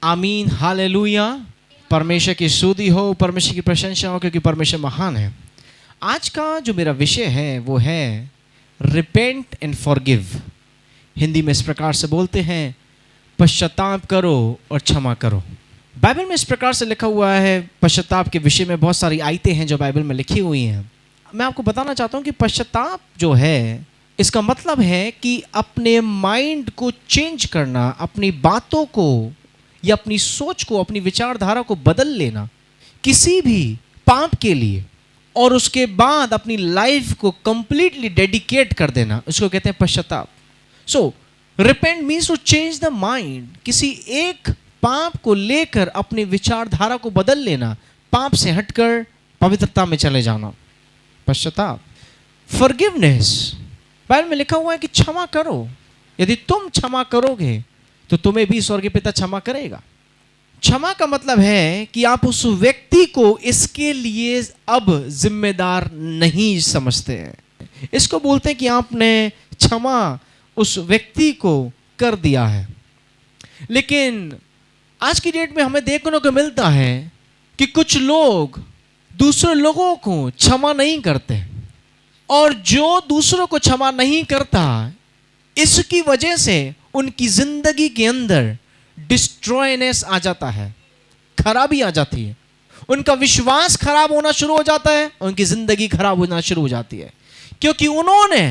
आमीन, हालेलुया। परमेश्वर की स्तुति हो, परमेश्वर की प्रशंसा हो, क्योंकि परमेश्वर महान है। आज का जो मेरा विषय है वो है रिपेंट एंड फॉरगिव। हिंदी में इस प्रकार से बोलते हैं, पश्चाताप करो और क्षमा करो। बाइबल में इस प्रकार से लिखा हुआ है, पश्चाताप के विषय में बहुत सारी आयतें हैं जो बाइबल में लिखी हुई हैं। मैं आपको बताना चाहता हूँ कि पश्चाताप जो है, इसका मतलब है कि अपने माइंड को चेंज करना, अपनी बातों को या अपनी सोच को, अपनी विचारधारा को बदल लेना किसी भी पाप के लिए, और उसके बाद अपनी लाइफ को कंप्लीटली डेडिकेट कर देना, उसको कहते हैं पश्चाताप। So repent means to change the mind. किसी एक पाप को लेकर अपनी विचारधारा को बदल लेना, पाप से हटकर पवित्रता में चले जाना, पश्चाताप। फॉरगिवनेस, बाइबल में लिखा हुआ है कि क्षमा करो। यदि तुम क्षमा करोगे तो तुम्हें भी स्वर्गीय पिता क्षमा करेगा। क्षमा का मतलब है कि आप उस व्यक्ति को इसके लिए अब जिम्मेदार नहीं समझते हैं। इसको बोलते हैं कि आपने क्षमा उस व्यक्ति को कर दिया है। लेकिन आज की डेट में हमें देखने को मिलता है कि कुछ लोग दूसरे लोगों को क्षमा नहीं करते, और जो दूसरों को क्षमा नहीं करता, इसकी वजह से उनकी जिंदगी के अंदर डिस्ट्रॉयनेस आ जाता है, खराबी आ जाती है। उनका विश्वास खराब होना शुरू हो जाता है, उनकी जिंदगी खराब होना शुरू हो जाती है, क्योंकि उन्होंने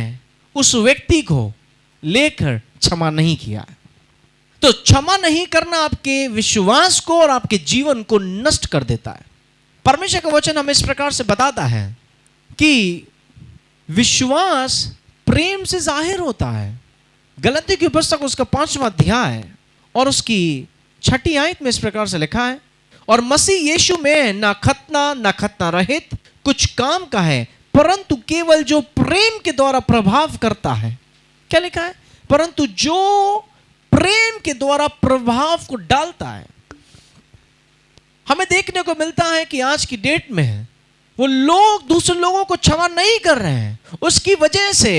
उस व्यक्ति को लेकर क्षमा नहीं किया। तो क्षमा नहीं करना आपके विश्वास को और आपके जीवन को नष्ट कर देता है। परमेश्वर का वचन हमें इस प्रकार से बताता है कि विश्वास प्रेम से जाहिर होता है। गलतियों की पुस्तक उसका 5वां अध्याय और उसकी 6ठी आयत में इस प्रकार से लिखा है, और मसीह यीशु में ना खतना रहित कुछ काम का है, परंतु केवल जो प्रेम के द्वारा प्रभाव करता है। क्या लिखा है? परंतु जो प्रेम के द्वारा प्रभाव को डालता है। हमें देखने को मिलता है कि आज की डेट में वो लोग दूसरे लोगों को क्षमा नहीं कर रहे हैं, उसकी वजह से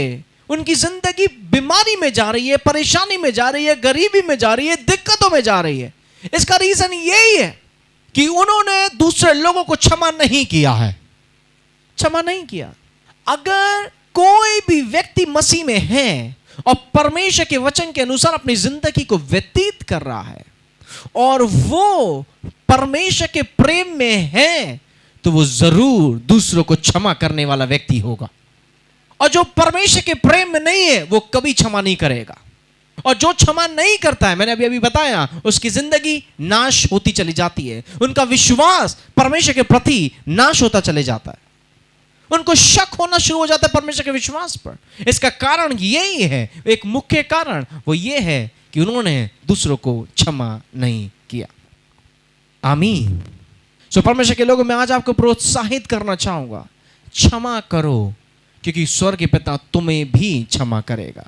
उनकी जिंदगी बीमारी में जा रही है, परेशानी में जा रही है, गरीबी में जा रही है, दिक्कतों में जा रही है। इसका रीजन यही है कि उन्होंने दूसरे लोगों को क्षमा नहीं किया है, क्षमा नहीं किया। अगर कोई भी व्यक्ति मसीह में है और परमेश्वर के वचन के अनुसार अपनी जिंदगी को व्यतीत कर रहा है और वो परमेश्वर के प्रेम में है, तो वो जरूर दूसरों को क्षमा करने वाला व्यक्ति होगा। और जो परमेश्वर के प्रेम में नहीं है, वो कभी क्षमा नहीं करेगा। और जो क्षमा नहीं करता है, मैंने अभी बताया, उसकी जिंदगी नाश होती चली जाती है, उनका विश्वास परमेश्वर के प्रति नाश होता चले जाता है, उनको शक होना शुरू हो जाता है परमेश्वर के विश्वास पर। इसका कारण यही है, एक मुख्य कारण वो ये है कि उन्होंने दूसरों को क्षमा नहीं किया। आमीन। सो परमेश्वर के लोगों, मैं आज आपको प्रोत्साहित करना चाहूंगा, क्षमा करो, क्योंकि स्वर्गीय पिता तुम्हें भी क्षमा करेगा।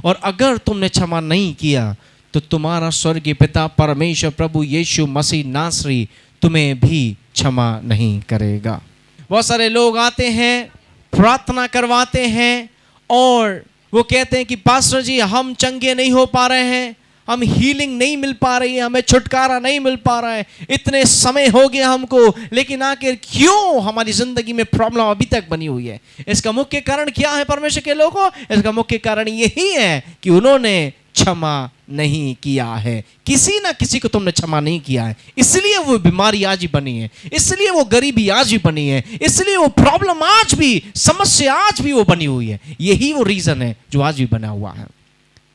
और अगर तुमने क्षमा नहीं किया तो तुम्हारा स्वर्गीय पिता परमेश्वर प्रभु यीशु मसीह नासरी तुम्हें भी क्षमा नहीं करेगा। बहुत सारे लोग आते हैं, प्रार्थना करवाते हैं, और वो कहते हैं कि पास्टर जी, हम चंगे नहीं हो पा रहे हैं, हम हीलिंग नहीं मिल पा रही है, हमें छुटकारा नहीं मिल पा रहा है, इतने समय हो गया हमको, लेकिन आखिर क्यों हमारी जिंदगी में प्रॉब्लम अभी तक बनी हुई है? इसका मुख्य कारण क्या है परमेश्वर के लोगों? इसका मुख्य कारण यही है कि उन्होंने क्षमा नहीं किया है। किसी ना किसी को तुमने क्षमा नहीं किया है, इसलिए वो बीमारी आज भी बनी है, इसलिए वो गरीबी आज भी बनी है, इसलिए वो प्रॉब्लम आज भी, समस्या आज भी वो बनी हुई है। यही वो रीजन है जो आज भी बना हुआ है।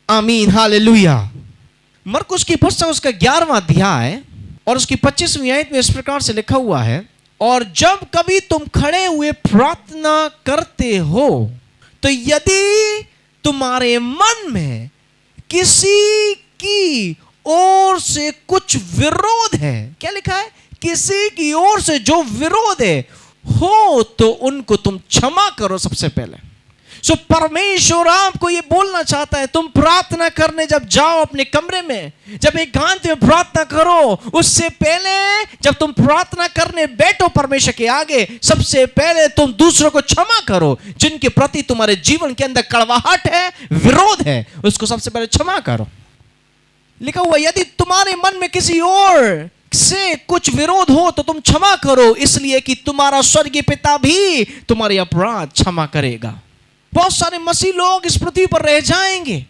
आमीन, हालेलुया। मरकुस की पुस्तक उसका 11वां अध्याय और उसकी 25वीं आयत में इस प्रकार से लिखा हुआ है, और जब कभी तुम खड़े हुए प्रार्थना करते हो, तो यदि तुम्हारे मन में किसी की ओर से कुछ विरोध है, क्या लिखा है? किसी की ओर से जो विरोध है हो, तो उनको तुम क्षमा करो सबसे पहले। सो परमेश्वर आपको ये बोलना चाहता है, तुम प्रार्थना करने जब जाओ अपने कमरे में, जब एकांत में प्रार्थना करो, उससे पहले जब तुम प्रार्थना करने बैठो परमेश्वर के आगे, सबसे पहले तुम दूसरों को क्षमा करो। जिनके प्रति तुम्हारे जीवन के अंदर कड़वाहट है, विरोध है, उसको सबसे पहले क्षमा करो। लिखा हुआ यदि तुम्हारे मन में किसी और से कुछ विरोध हो तो तुम क्षमा करो, इसलिए कि तुम्हारा स्वर्गीय पिता भी तुम्हारे अपराध क्षमा करेगा। बहुत सारे मसीह लोग इस पृथ्वी पर रह जाएंगे,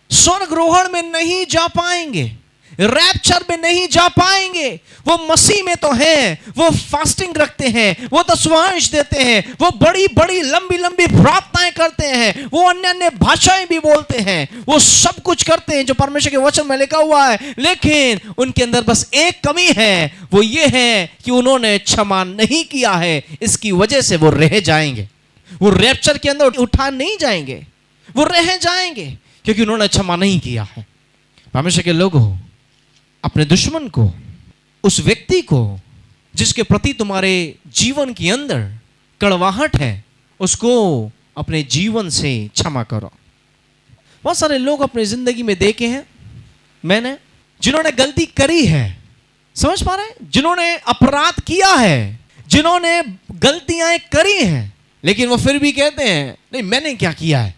स्वर्गरोहण में नहीं जा पाएंगे, रैप्चर में नहीं जा पाएंगे। वो मसीह में तो हैं, वो फास्टिंग रखते हैं, वो दशमांश देते हैं, वो बड़ी बड़ी लंबी लंबी प्रार्थनाएं करते हैं, वो अन्य अन्य भाषाएं भी बोलते हैं, वो सब कुछ करते हैं जो परमेश्वर के वचन में लिखा हुआ है, लेकिन उनके अंदर बस एक कमी है, वो ये है कि उन्होंने क्षमा नहीं किया है। इसकी वजह से वो रह जाएंगे, वो रैप्चर के अंदर उठा नहीं जाएंगे, वो रह जाएंगे क्योंकि उन्होंने क्षमा नहीं किया है। परमेश्वर के लोगों, अपने दुश्मन को, उस व्यक्ति को जिसके प्रति तुम्हारे जीवन के अंदर कड़वाहट है, उसको अपने जीवन से क्षमा करो। बहुत सारे लोग अपनी जिंदगी में देखे हैं मैंने, जिन्होंने गलती करी है, समझ पा रहे हैं, जिन्होंने अपराध किया है, जिन्होंने गलतियां करी हैं, लेकिन वो फिर भी कहते हैं नहीं मैंने क्या किया है,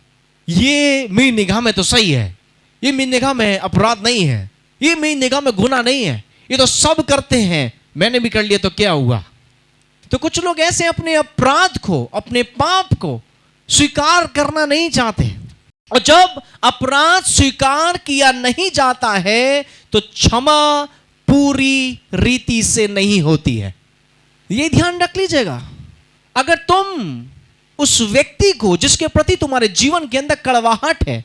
ये मेरी निगाह में तो सही है, ये मेरी निगाह में अपराध नहीं है, ये मेरी निगाह में गुनाह नहीं है, ये तो सब करते हैं, मैंने भी कर लिया तो क्या हुआ। तो कुछ लोग ऐसे अपने अपराध को, अपने पाप को स्वीकार करना नहीं चाहते, और जब अपराध स्वीकार किया नहीं जाता है तो क्षमा पूरी रीति से नहीं होती है। ये ध्यान रख लीजिएगा। अगर तुम उस व्यक्ति को जिसके प्रति तुम्हारे जीवन के अंदर कड़वाहट है,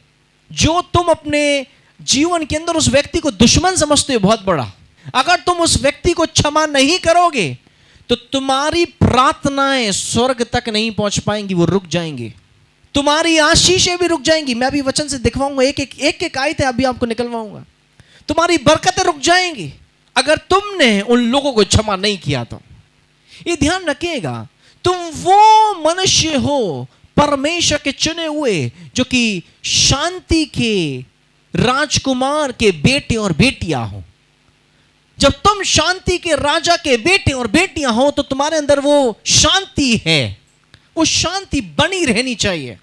जो तुम अपने जीवन के अंदर उस व्यक्ति को दुश्मन समझते हो बहुत बड़ा, अगर तुम उस व्यक्ति को क्षमा नहीं करोगे तो तुम्हारी प्रार्थनाएं स्वर्ग तक नहीं पहुंच पाएंगी, वो रुक जाएंगी, तुम्हारी आशीषें भी रुक जाएंगी। मैं अभी वचन से दिखवाऊंगा, एक आयत है अभी आपको निकलवाऊंगा। तुम्हारी बरकतें रुक जाएंगी अगर तुमने उन लोगों को क्षमा नहीं किया तो। ये ध्यान रखिएगा, तुम वो मनुष्य हो परमेश्वर के चुने हुए, जो कि शांति के राजकुमार के बेटे और बेटियां हो। जब तुम शांति के राजा के बेटे और बेटियां हो तो तुम्हारे अंदर वो शांति है, वो शांति बनी रहनी चाहिए,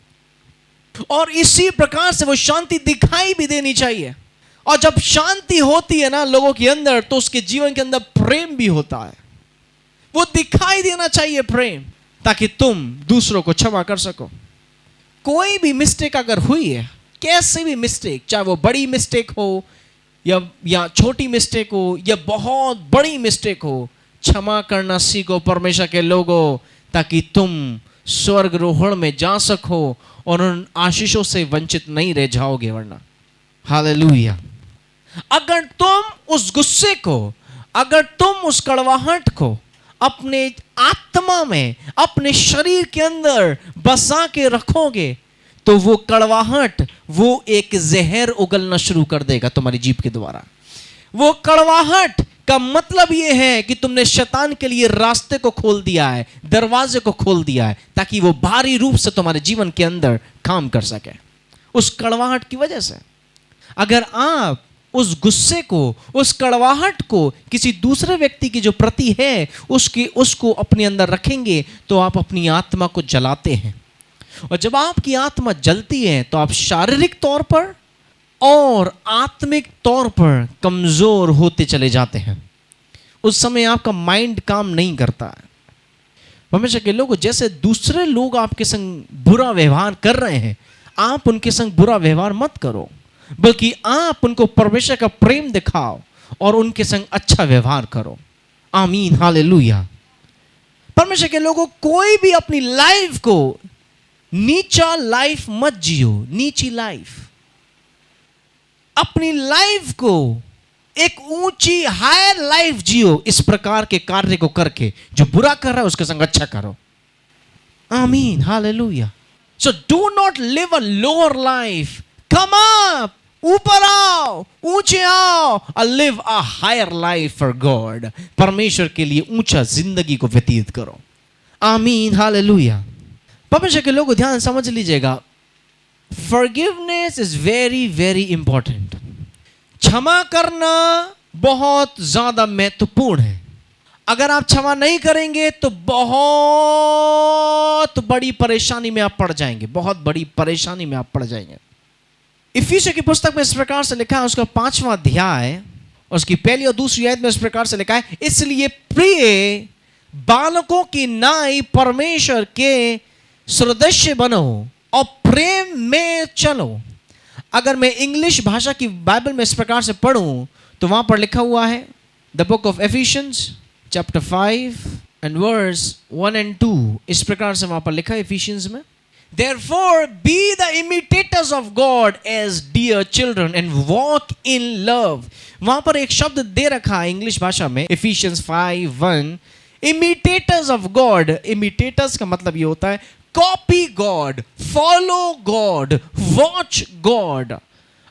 और इसी प्रकार से वो शांति दिखाई भी देनी चाहिए। और जब शांति होती है ना लोगों के अंदर, तो उसके जीवन के अंदर प्रेम भी होता है, वो दिखाई देना चाहिए प्रेम, ताकि तुम दूसरों को क्षमा कर सको। कोई भी मिस्टेक अगर हुई है, कैसे भी मिस्टेक, चाहे वो बड़ी मिस्टेक हो या छोटी मिस्टेक हो या बहुत बड़ी मिस्टेक हो, क्षमा करना सीखो परमेश्वर के लोगों, ताकि तुम स्वर्गरोहण में जा सको और उन आशीषों से वंचित नहीं रह जाओगे। वरना हालेलुया, अगर तुम उस गुस्से को, अगर तुम उस कड़वाहट को अपने आत्मा में, अपने शरीर के अंदर बसा के रखोगे तो वो कड़वाहट, वो एक जहर उगलना शुरू कर देगा तुम्हारी जीभ के द्वारा। वो कड़वाहट का मतलब ये है कि तुमने शैतान के लिए रास्ते को खोल दिया है, दरवाजे को खोल दिया है, ताकि वो भारी रूप से तुम्हारे जीवन के अंदर काम कर सके। उस कड़वाहट की वजह से अगर आप उस गुस्से को, उस कड़वाहट को किसी दूसरे व्यक्ति की जो प्रति है उसको अपने अंदर रखेंगे तो आप अपनी आत्मा को जलाते हैं, और जब आपकी आत्मा जलती है तो आप शारीरिक तौर पर और आत्मिक तौर पर कमजोर होते चले जाते हैं। उस समय आपका माइंड काम नहीं करता है। हमेशा के लोग, जैसे दूसरे लोग आपके संग बुरा व्यवहार कर रहे हैं, आप उनके संग बुरा व्यवहार मत करो, बल्कि आप उनको परमेश्वर का प्रेम दिखाओ और उनके संग अच्छा व्यवहार करो। आमीन, हालेलुया। परमेश्वर के लोगों, कोई भी अपनी लाइफ को नीचा लाइफ मत जियो, नीची लाइफ। अपनी लाइफ को एक ऊंची हायर लाइफ जियो, इस प्रकार के कार्य को करके। जो बुरा कर रहा है उसके संग अच्छा करो। आमीन, hallelujah. So do not live a lower life, come up, ऊपर आओ, ऊंचे आओ, और live a higher life for God. परमेश्वर के लिए ऊंचा जिंदगी को व्यतीत करो। आमीन, हालेलुया। परमेश्वर के लोगों, ध्यान समझ लीजिएगा, forgiveness is very very important. क्षमा करना बहुत ज्यादा महत्वपूर्ण है। अगर आप क्षमा नहीं करेंगे तो बहुत बड़ी परेशानी में आप पड़ जाएंगे, बहुत बड़ी परेशानी में आप पड़ जाएंगे। इफिसियों की पुस्तक में इस प्रकार से लिखा है, उसका 5वां अध्याय और उसकी पहली और दूसरी आयत में इस प्रकार से लिखा है, इसलिए प्रिय बालकों की नाई परमेश्वर के सदृश बनो और प्रेम में चलो। अगर मैं इंग्लिश भाषा की बाइबल में इस प्रकार से पढ़ूं तो वहां पर लिखा हुआ है, the book of Ephesians chapter 5 and verse 1 and 2, इस प्रकार से वहां पर लिखा है एफिशियंस में, Therefore be the imitators of God as dear children and walk in love। वहां पर एक शब्द दे रखा है इंग्लिश भाषा में, Ephesians 5:1, imitators of God। imitators का मतलब ये होता है copy God, follow God, watch God.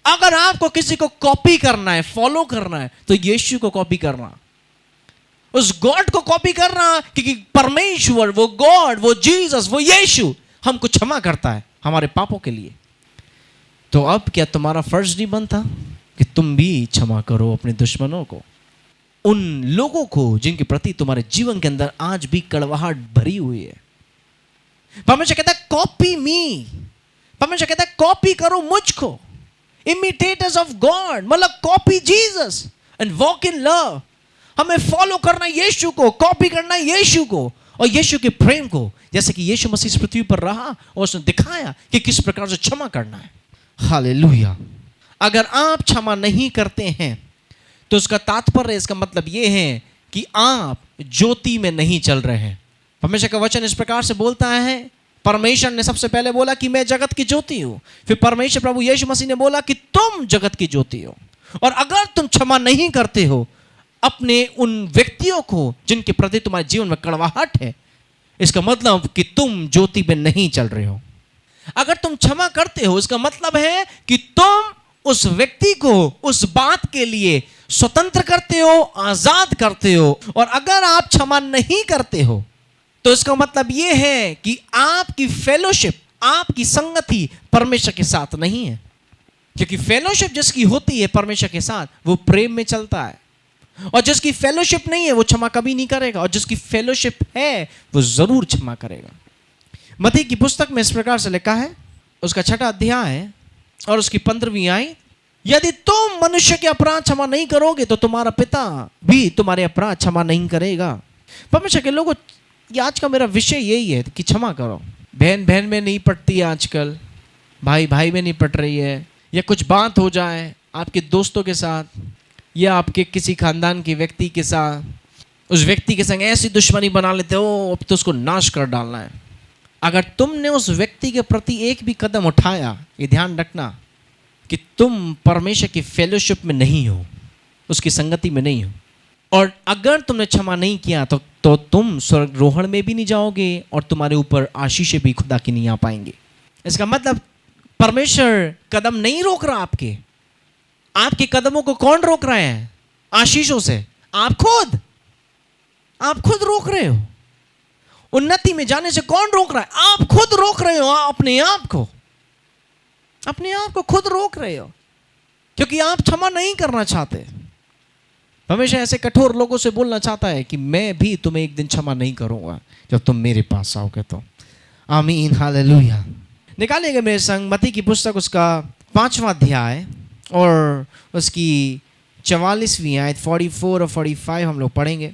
अगर आपको किसी को कॉपी करना है, फॉलो करना है, तो यीशु को कॉपी करना, उस गॉड को कॉपी करना, क्योंकि परमेश्वर, वो गॉड, वो जीसस, वो यीशु हमको क्षमा करता है हमारे पापों के लिए। तो अब क्या तुम्हारा फर्ज नहीं बनता कि तुम भी क्षमा करो अपने दुश्मनों को, उन लोगों को जिनके प्रति तुम्हारे जीवन के अंदर आज भी कड़वाहट भरी हुई है। परमेश्वर कहता है कॉपी मी, परमेश्वर कहता है कॉपी करो मुझको, इमिटेटर्स ऑफ गॉड, मतलब copy Jesus and walk in love. हमें फॉलो करना यीशु को, कॉपी करना यीशु को और यीशु के प्रेम को, जैसे कि यीशु मसीह इस पृथ्वी पर रहा और उसने दिखाया कि किस प्रकार से क्षमा करना है। हालेलुया। अगर आप क्षमा नहीं करते हैं तो उसका तात्पर्य, इसका मतलब यह है कि आप ज्योति में नहीं चल रहे हैं। परमेश्वर का वचन इस प्रकार से बोलता है, परमेश्वर ने सबसे पहले बोला कि मैं जगत की ज्योति हूं, फिर परमेश्वर प्रभु यीशु मसीह ने बोला कि तुम जगत की ज्योति हो। और अगर तुम क्षमा नहीं करते हो अपने उन व्यक्तियों को जिनके प्रति तुम्हारे जीवन में कड़वाहट है, इसका मतलब कि तुम ज्योति में नहीं चल रहे हो। अगर तुम क्षमा करते हो, इसका मतलब है कि तुम उस व्यक्ति को उस बात के लिए स्वतंत्र करते हो, आजाद करते हो। और अगर आप क्षमा नहीं करते हो तो इसका मतलब यह है कि आपकी फेलोशिप, आपकी संगति परमेश्वर के साथ नहीं है। क्योंकि फेलोशिप जिसकी होती है परमेश्वर के साथ, वो प्रेम में चलता है, और जिसकी फेलोशिप नहीं है वो क्षमा कभी नहीं करेगा, और जिसकी फेलोशिप है वो जरूर क्षमा करेगा। मत्ती की पुस्तक में इस प्रकार से लिखा है, उसका 6वां अध्याय और उसकी 15वीं आयत, यदि तुम मनुष्य के अपराध क्षमा नहीं करोगे तो तुम्हारा पिता भी तुम्हारे अपराध क्षमा नहीं करेगा। परमेश्वर के लोगों, आज का मेरा विषय यही है कि क्षमा करो। बहन बहन में नहीं पटती आजकल, भाई भाई में नहीं पट रही है, या कुछ बात हो जाए आपके दोस्तों के साथ या आपके किसी खानदान के व्यक्ति के साथ, उस व्यक्ति के संग ऐसी दुश्मनी बना लेते हो, अब तो उसको नाश कर डालना है। अगर तुमने उस व्यक्ति के प्रति एक भी कदम उठाया, ये ध्यान रखना कि तुम परमेश्वर की फेलोशिप में नहीं हो, उसकी संगति में नहीं हो। और अगर तुमने क्षमा नहीं किया तो तुम स्वर्गरोहण में भी नहीं जाओगे और तुम्हारे ऊपर आशीषें भी खुदा की नहीं आ पाएंगे। इसका मतलब परमेश्वर कदम नहीं रोक रहा आपके कदमों को कौन रोक रहे हैं? आशीषों से आप खुद रोक रहे हो। उन्नति में जाने से कौन रोक रहा है? आप खुद रोक रहे हो। अपने आप को खुद रोक रहे हो, क्योंकि आप क्षमा नहीं करना चाहते। हमेशा ऐसे कठोर लोगों से बोलना चाहता है कि मैं भी तुम्हें एक दिन क्षमा नहीं करूंगा जब तुम मेरे पास आओगे तो। आमीन, हालेलुया। निकालिएगा मेरे संग मत्ती की पुस्तक, उसका 5वां अध्याय और उसकी 44वीं आयत, 44 और 45 हम लोग पढ़ेंगे।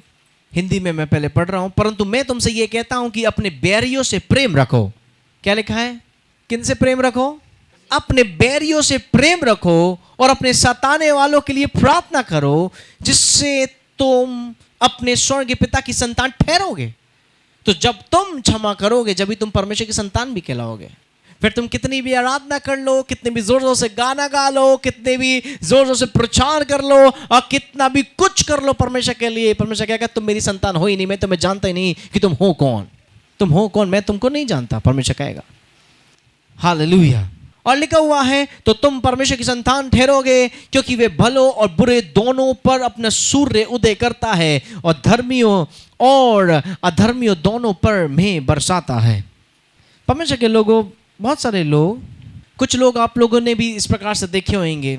हिंदी में मैं पहले पढ़ रहा हूं। परंतु मैं तुमसे यह कहता हूं कि अपने बैरियों से प्रेम रखो। क्या लिखा है? किन से प्रेम रखो? अपने बैरियों से प्रेम रखो और अपने सताने वालों के लिए प्रार्थना करो, जिससे तुम अपने स्वर्ग के पिता की संतान ठहरोगे। तो जब तुम क्षमा करोगे, जब भी तुम परमेश्वर की संतान भी कहलाओगे। फिर तुम कितनी भी आराधना कर लो, कितने भी जोर जोर से गाना गा लो, कितने भी जोर जोर से प्रचार कर लो और कितना भी कुछ कर लो परमेश्वर के लिए, परमेश्वर कहेगा तुम मेरी संतान हो ही नहीं, मैं तुम्हें जानता ही नहीं कि तुम हो कौन, मैं तुमको नहीं जानता, परमेश्वर कहेगा। हालेलुया। और लिखा हुआ है, तो तुम परमेश्वर की संतान ठहरोगे, क्योंकि वे भलों और बुरे दोनों पर अपना सूर्य उदय करता है और धर्मियों और अधर्मियों दोनों पर मेघ बरसाता है। परमेश्वर के लोगों, बहुत सारे लोग, कुछ लोग आप लोगों ने भी इस प्रकार से देखे होंगे,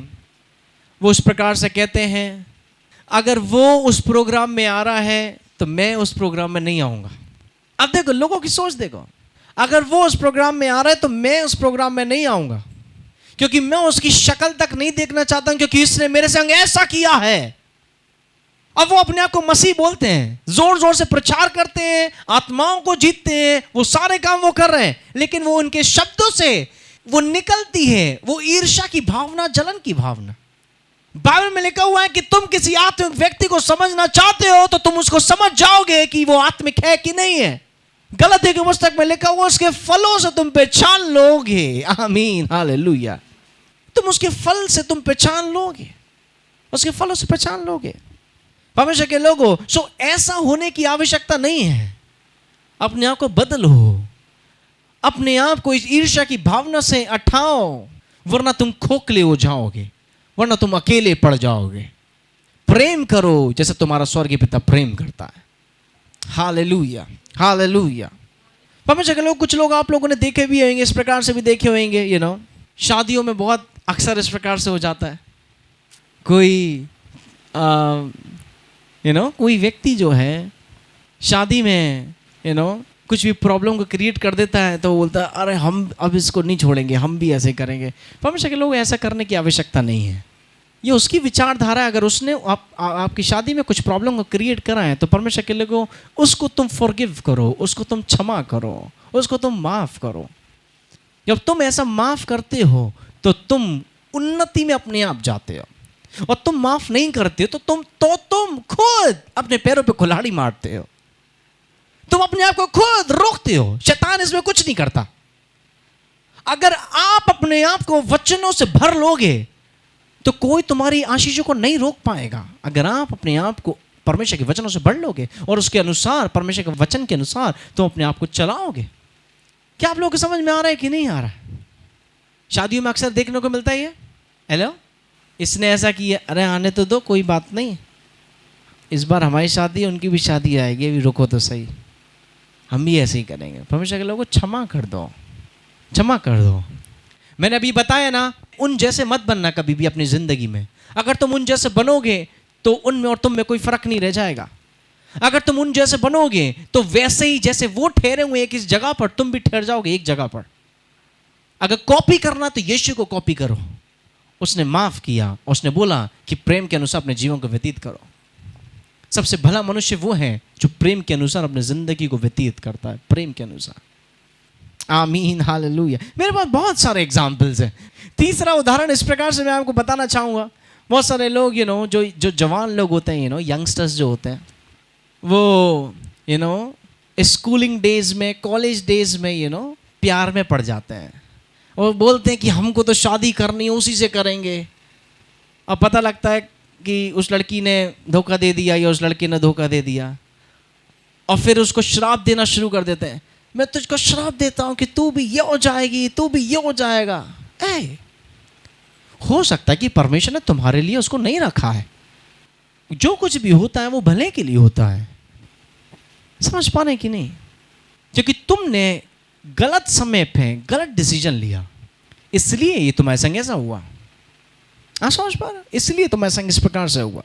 वो इस प्रकार से कहते हैं अगर वो उस प्रोग्राम में आ रहा है तो मैं उस प्रोग्राम में नहीं आऊँगा। अब देखो लोगों की सोच देखो, अगर वो उस प्रोग्राम में आ रहा है तो मैं उस प्रोग्राम में नहीं आऊँगा, क्योंकि मैं उसकी शक्ल तक नहीं देखना चाहता हूं, क्योंकि इसने मेरे संग ऐसा किया है। अब वो अपने आप को मसीह बोलते हैं, जोर जोर से प्रचार करते हैं, आत्माओं को जीतते हैं, वो सारे काम वो कर रहे हैं, लेकिन वो उनके शब्दों से वो निकलती है वो ईर्ष्या की भावना, जलन की भावना। बाइबल में लिखा हुआ है कि तुम किसी आत्मिक व्यक्ति को समझना चाहते हो तो तुम उसको समझ जाओगे कि वो आत्मिक है कि नहीं है। गलतियों की पुस्तक में लिखा हुआ उसके फलों से तुम पहचान लोगे। आमीन, हालेलुया। तुम उसके फल से तुम पहचान लोगे, उसके फलों से पहचान लोगे। परमेश्वर के लोगों, सो ऐसा होने की आवश्यकता नहीं है। अपने आप को बदलो, अपने आप को इस ईर्ष्या की भावना से हटाओ, वरना तुम खोखले हो जाओगे, वरना तुम अकेले पड़ जाओगे। प्रेम करो जैसे तुम्हारा स्वर्गीय पिता प्रेम करता है। Hallelujah, hallelujah. परमेश्वर के लोग, कुछ लोग आप लोगों ने देखे भी होंगे, इस प्रकार से भी देखे होंगे, शादियों में बहुत अक्सर इस प्रकार से हो जाता है। कोई कोई व्यक्ति जो है शादी में कुछ भी प्रॉब्लम को क्रिएट कर देता है, तो बोलता है अरे हम अब इसको नहीं छोड़ेंगे, हम भी ऐसे करेंगे। परमेश्वर के लोग, ऐसा करने की आवश्यकता नहीं है। ये उसकी विचारधारा है। अगर उसने आपकी शादी में कुछ प्रॉब्लम को क्रिएट करा है, तो परमेश्वर के लोगों, उसको तुम फॉरगिव करो, उसको तुम क्षमा करो, उसको तुम माफ करो। जब तुम ऐसा माफ करते हो तो तुम उन्नति में अपने आप जाते हो, और तुम माफ नहीं करते हो तो तुम खुद अपने पैरों पे कुल्हाड़ी मारते हो, तुम अपने आप को खुद रोकते हो। शैतान इसमें कुछ नहीं करता। अगर आप अपने आप को वचनों से भर लोगे तो कोई तुम्हारी आशीषों को नहीं रोक पाएगा। अगर आप अपने आप को परमेश्वर के वचनों से भर लोगे और उसके अनुसार, परमेश्वर के वचन के अनुसार तुम अपने आप को चलाओगे। क्या आप लोगों को समझ में आ रहा है कि नहीं आ रहा है? शादियों में अक्सर देखने को मिलता है, हेलो इसने ऐसा किया, अरे आने तो दो, कोई बात नहीं, इस बार हमारी शादी, उनकी भी शादी आएगी, अभी रुको तो सही, हम भी ऐसे ही करेंगे। परमेश्वर के लोगों को क्षमा कर दो, क्षमा कर दो। मैंने अभी बताया ना, उन जैसे मत बनना कभी भी अपनी जिंदगी में। अगर तुम उन जैसे बनोगे तो उनमें और तुम में कोई फर्क नहीं रह जाएगा। अगर तुम उन जैसे बनोगे तो वैसे ही जैसे वो ठहरे हुए एक इस जगह पर, तुम भी ठहर जाओगे एक जगह पर। अगर कॉपी करना तो यीशु को कॉपी करो। उसने माफ किया, उसने बोला कि प्रेम के अनुसार अपने जीवन को व्यतीत करो। सबसे भला मनुष्य वो है जो प्रेम के अनुसार अपनी जिंदगी को व्यतीत करता है, प्रेम के अनुसार। आमीन, हालेलुया। मेरे पास बहुत सारे एग्जाम्पल्स हैं। तीसरा उदाहरण इस प्रकार से मैं आपको बताना चाहूँगा। बहुत सारे लोग जो जवान लोग होते हैं, यंगस्टर्स जो होते हैं, वो स्कूलिंग डेज में, कॉलेज डेज में प्यार में पड़ जाते हैं और बोलते हैं कि हमको तो शादी करनी है, उसी से करेंगे। अब पता लगता है कि उस लड़की ने धोखा दे दिया या उस लड़के ने धोखा दे दिया, और फिर उसको श्राप देना शुरू कर देते हैं। मैं तुझको श्राप देता हूं कि तू भी ये हो जाएगी, तू भी ये हो जाएगा। हो सकता है कि परमेश्वर ने तुम्हारे लिए उसको नहीं रखा है। जो कुछ भी होता है वो भले के लिए होता है। समझ पा रहे कि नहीं? क्योंकि तुमने गलत समय पे गलत डिसीजन लिया, इसलिए ये तुम्हारे संग ऐसा हुआ। समझ पा रहे? इसलिए तुम्हारे संग इस प्रकार से हुआ।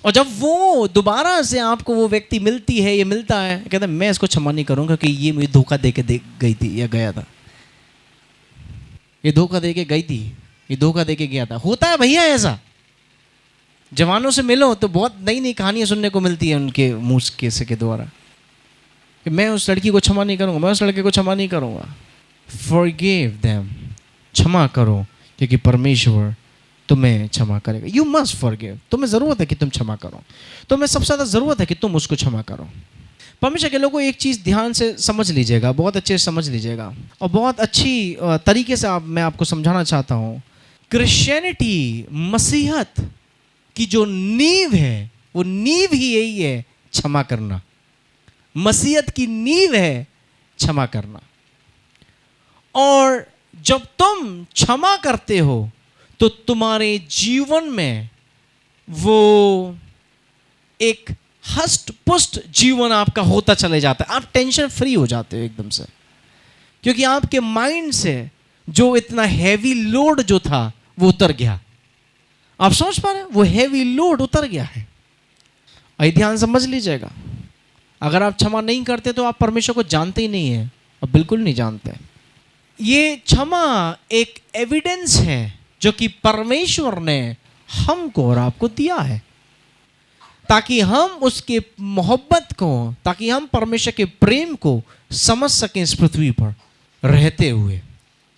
और जब वो दोबारा से आपको वो व्यक्ति मिलती है, ये मिलता है, कहता है मैं इसको क्षमा नहीं करूंगा कि ये मुझे धोखा दे के गई थी या गया था, ये धोखा दे के गई थी, ये धोखा दे के गया था। होता है भैया ऐसा। जवानों से मिलो तो बहुत नई नई कहानियां सुनने को मिलती है उनके मुंह के द्वारा कि मैं उस लड़की को क्षमा नहीं करूंगा, मैं उस लड़के को क्षमा नहीं करूंगा। फॉरगिव देम, क्षमा करो, क्योंकि परमेश्वर तुम्हें क्षमा करेगा। You must forgive. तुम्हें ज़रूरत है कि तुम क्षमा करो, तुम्हें सबसे ज़्यादा ज़रूरत है कि तुम उसको क्षमा करो। परमेश्वर के लोगों, एक चीज़ ध्यान से समझ लीजिएगा, बहुत अच्छे से समझ लीजिएगा, और बहुत अच्छी तरीके से मैं आपको समझाना चाहता हूँ। क्रिश्चियनिटी, मसीहत की जो नींव है, वो नींव ही यही है, क्षमा करना। मसीहत की नींव है क्षमा करना। और जब तुम क्षमा करते हो तो तुम्हारे जीवन में वो एक हष्ट पुष्ट जीवन आपका होता चले जाता है। आप टेंशन फ्री हो जाते हो एकदम से, क्योंकि आपके माइंड से जो इतना हैवी लोड जो था वो उतर गया। आप समझ पा रहे हैं? वो हैवी लोड उतर गया है। और ध्यान समझ लीजिएगा, अगर आप क्षमा नहीं करते तो आप परमेश्वर को जानते ही नहीं है, और बिल्कुल नहीं जानते। ये क्षमा एक एविडेंस है जो कि परमेश्वर ने हमको और आपको दिया है, ताकि हम उसके मोहब्बत को, ताकि हम परमेश्वर के प्रेम को समझ सकें इस पृथ्वी पर रहते हुए।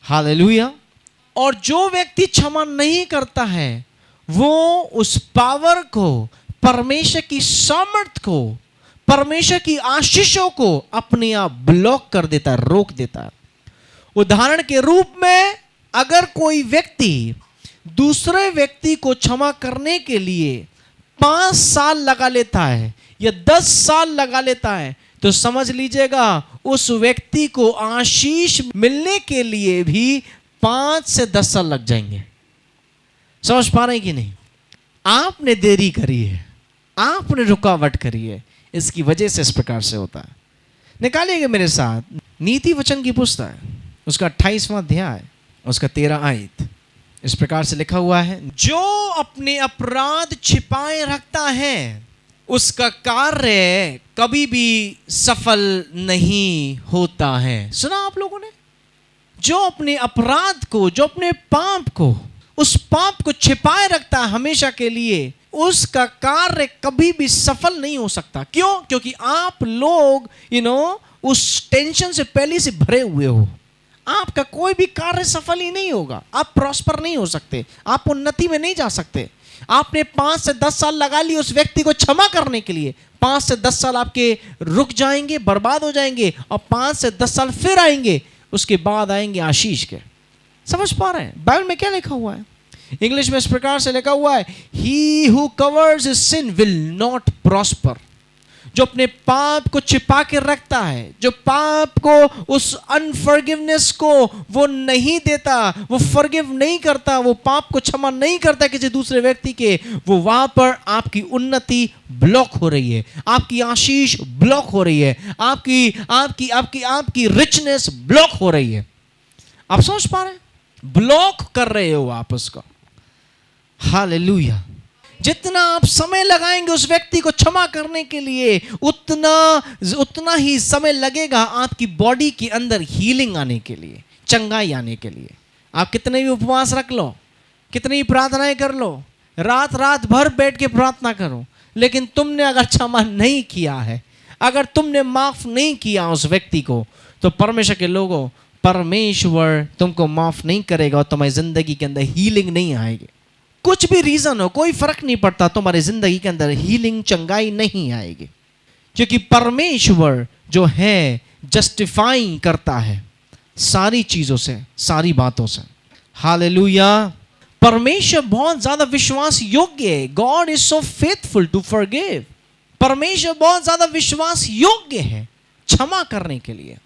हालेलुया। और जो व्यक्ति क्षमा नहीं करता है वो उस पावर को, परमेश्वर की सामर्थ को, परमेश्वर की आशीषों को अपने आप ब्लॉक कर देता है, रोक देता है। उदाहरण के रूप में, अगर कोई व्यक्ति दूसरे व्यक्ति को क्षमा करने के लिए 5 साल लगा लेता है या 10 साल लगा लेता है, तो समझ लीजिएगा उस व्यक्ति को आशीष मिलने के लिए भी 5 से 10 साल लग जाएंगे। समझ पा रहे हैं कि नहीं? आपने देरी करी है, आपने रुकावट करी है, इसकी वजह से इस प्रकार से होता है। निकालिएगा मेरे साथ नीति वचन की पुस्तक, उसका 28वां अध्याय, उसका 13 आयत। इस प्रकार से लिखा हुआ है, जो अपने अपराध छिपाए रखता है उसका कार्य कभी भी सफल नहीं होता है। सुना आप लोगों ने? जो अपने अपराध को, जो अपने पाप को, उस पाप को छिपाए रखता है हमेशा के लिए, उसका कार्य कभी भी सफल नहीं हो सकता। क्यों? क्योंकि आप लोग उस टेंशन से पहले से भरे हुए हो। आपका कोई भी कार्य सफल ही नहीं होगा, आप प्रॉस्पर नहीं हो सकते, आप उन्नति में नहीं जा सकते। आपने 5 से 10 साल लगा लिए उस व्यक्ति को क्षमा करने के लिए, 5 से 10 साल आपके रुक जाएंगे, बर्बाद हो जाएंगे, और 5 से 10 साल फिर आएंगे, उसके बाद आएंगे आशीष के। समझ पा रहे हैं? बाइबल में क्या लिखा हुआ है? इंग्लिश में इस प्रकार से लिखा हुआ है, he who covers his sin will not prosper. जो अपने पाप को छिपा के रखता है, जो पाप को, उस अनफॉरगिवनेस को वो नहीं देता, वो फॉरगिव नहीं करता, वो पाप को क्षमा नहीं करता किसी दूसरे व्यक्ति के, वो वहां पर आपकी उन्नति ब्लॉक हो रही है, आपकी आशीष ब्लॉक हो रही है, आपकी आपकी आपकी आपकी रिचनेस ब्लॉक हो रही है। आप समझ पा रहे हैं? ब्लॉक कर रहे हो आप उसको। हालेलुया। जितना आप समय लगाएंगे उस व्यक्ति को क्षमा करने के लिए, उतना ही समय लगेगा आपकी बॉडी के अंदर हीलिंग आने के लिए, चंगाई आने के लिए। आप कितने भी उपवास रख लो, कितनी भी प्रार्थनाएं कर लो, रात भर बैठ के प्रार्थना करो, लेकिन तुमने अगर क्षमा नहीं किया है, अगर तुमने माफ नहीं किया उस व्यक्ति को, तो परमेश्वर के लोगों, परमेश्वर तुमको माफ नहीं करेगा और तुम्हारी जिंदगी के अंदर हीलिंग नहीं आएगी। कुछ भी रीजन हो, कोई फर्क नहीं पड़ता, तुम्हारी जिंदगी के अंदर हीलिंग, चंगाई नहीं आएगी, क्योंकि परमेश्वर जो है जस्टिफाइंग करता है सारी चीजों से, सारी बातों से। हालेलुया। परमेश्वर बहुत ज्यादा विश्वास योग्य है। God is so faithful to forgive. परमेश्वर बहुत ज्यादा विश्वास योग्य है क्षमा करने के लिए।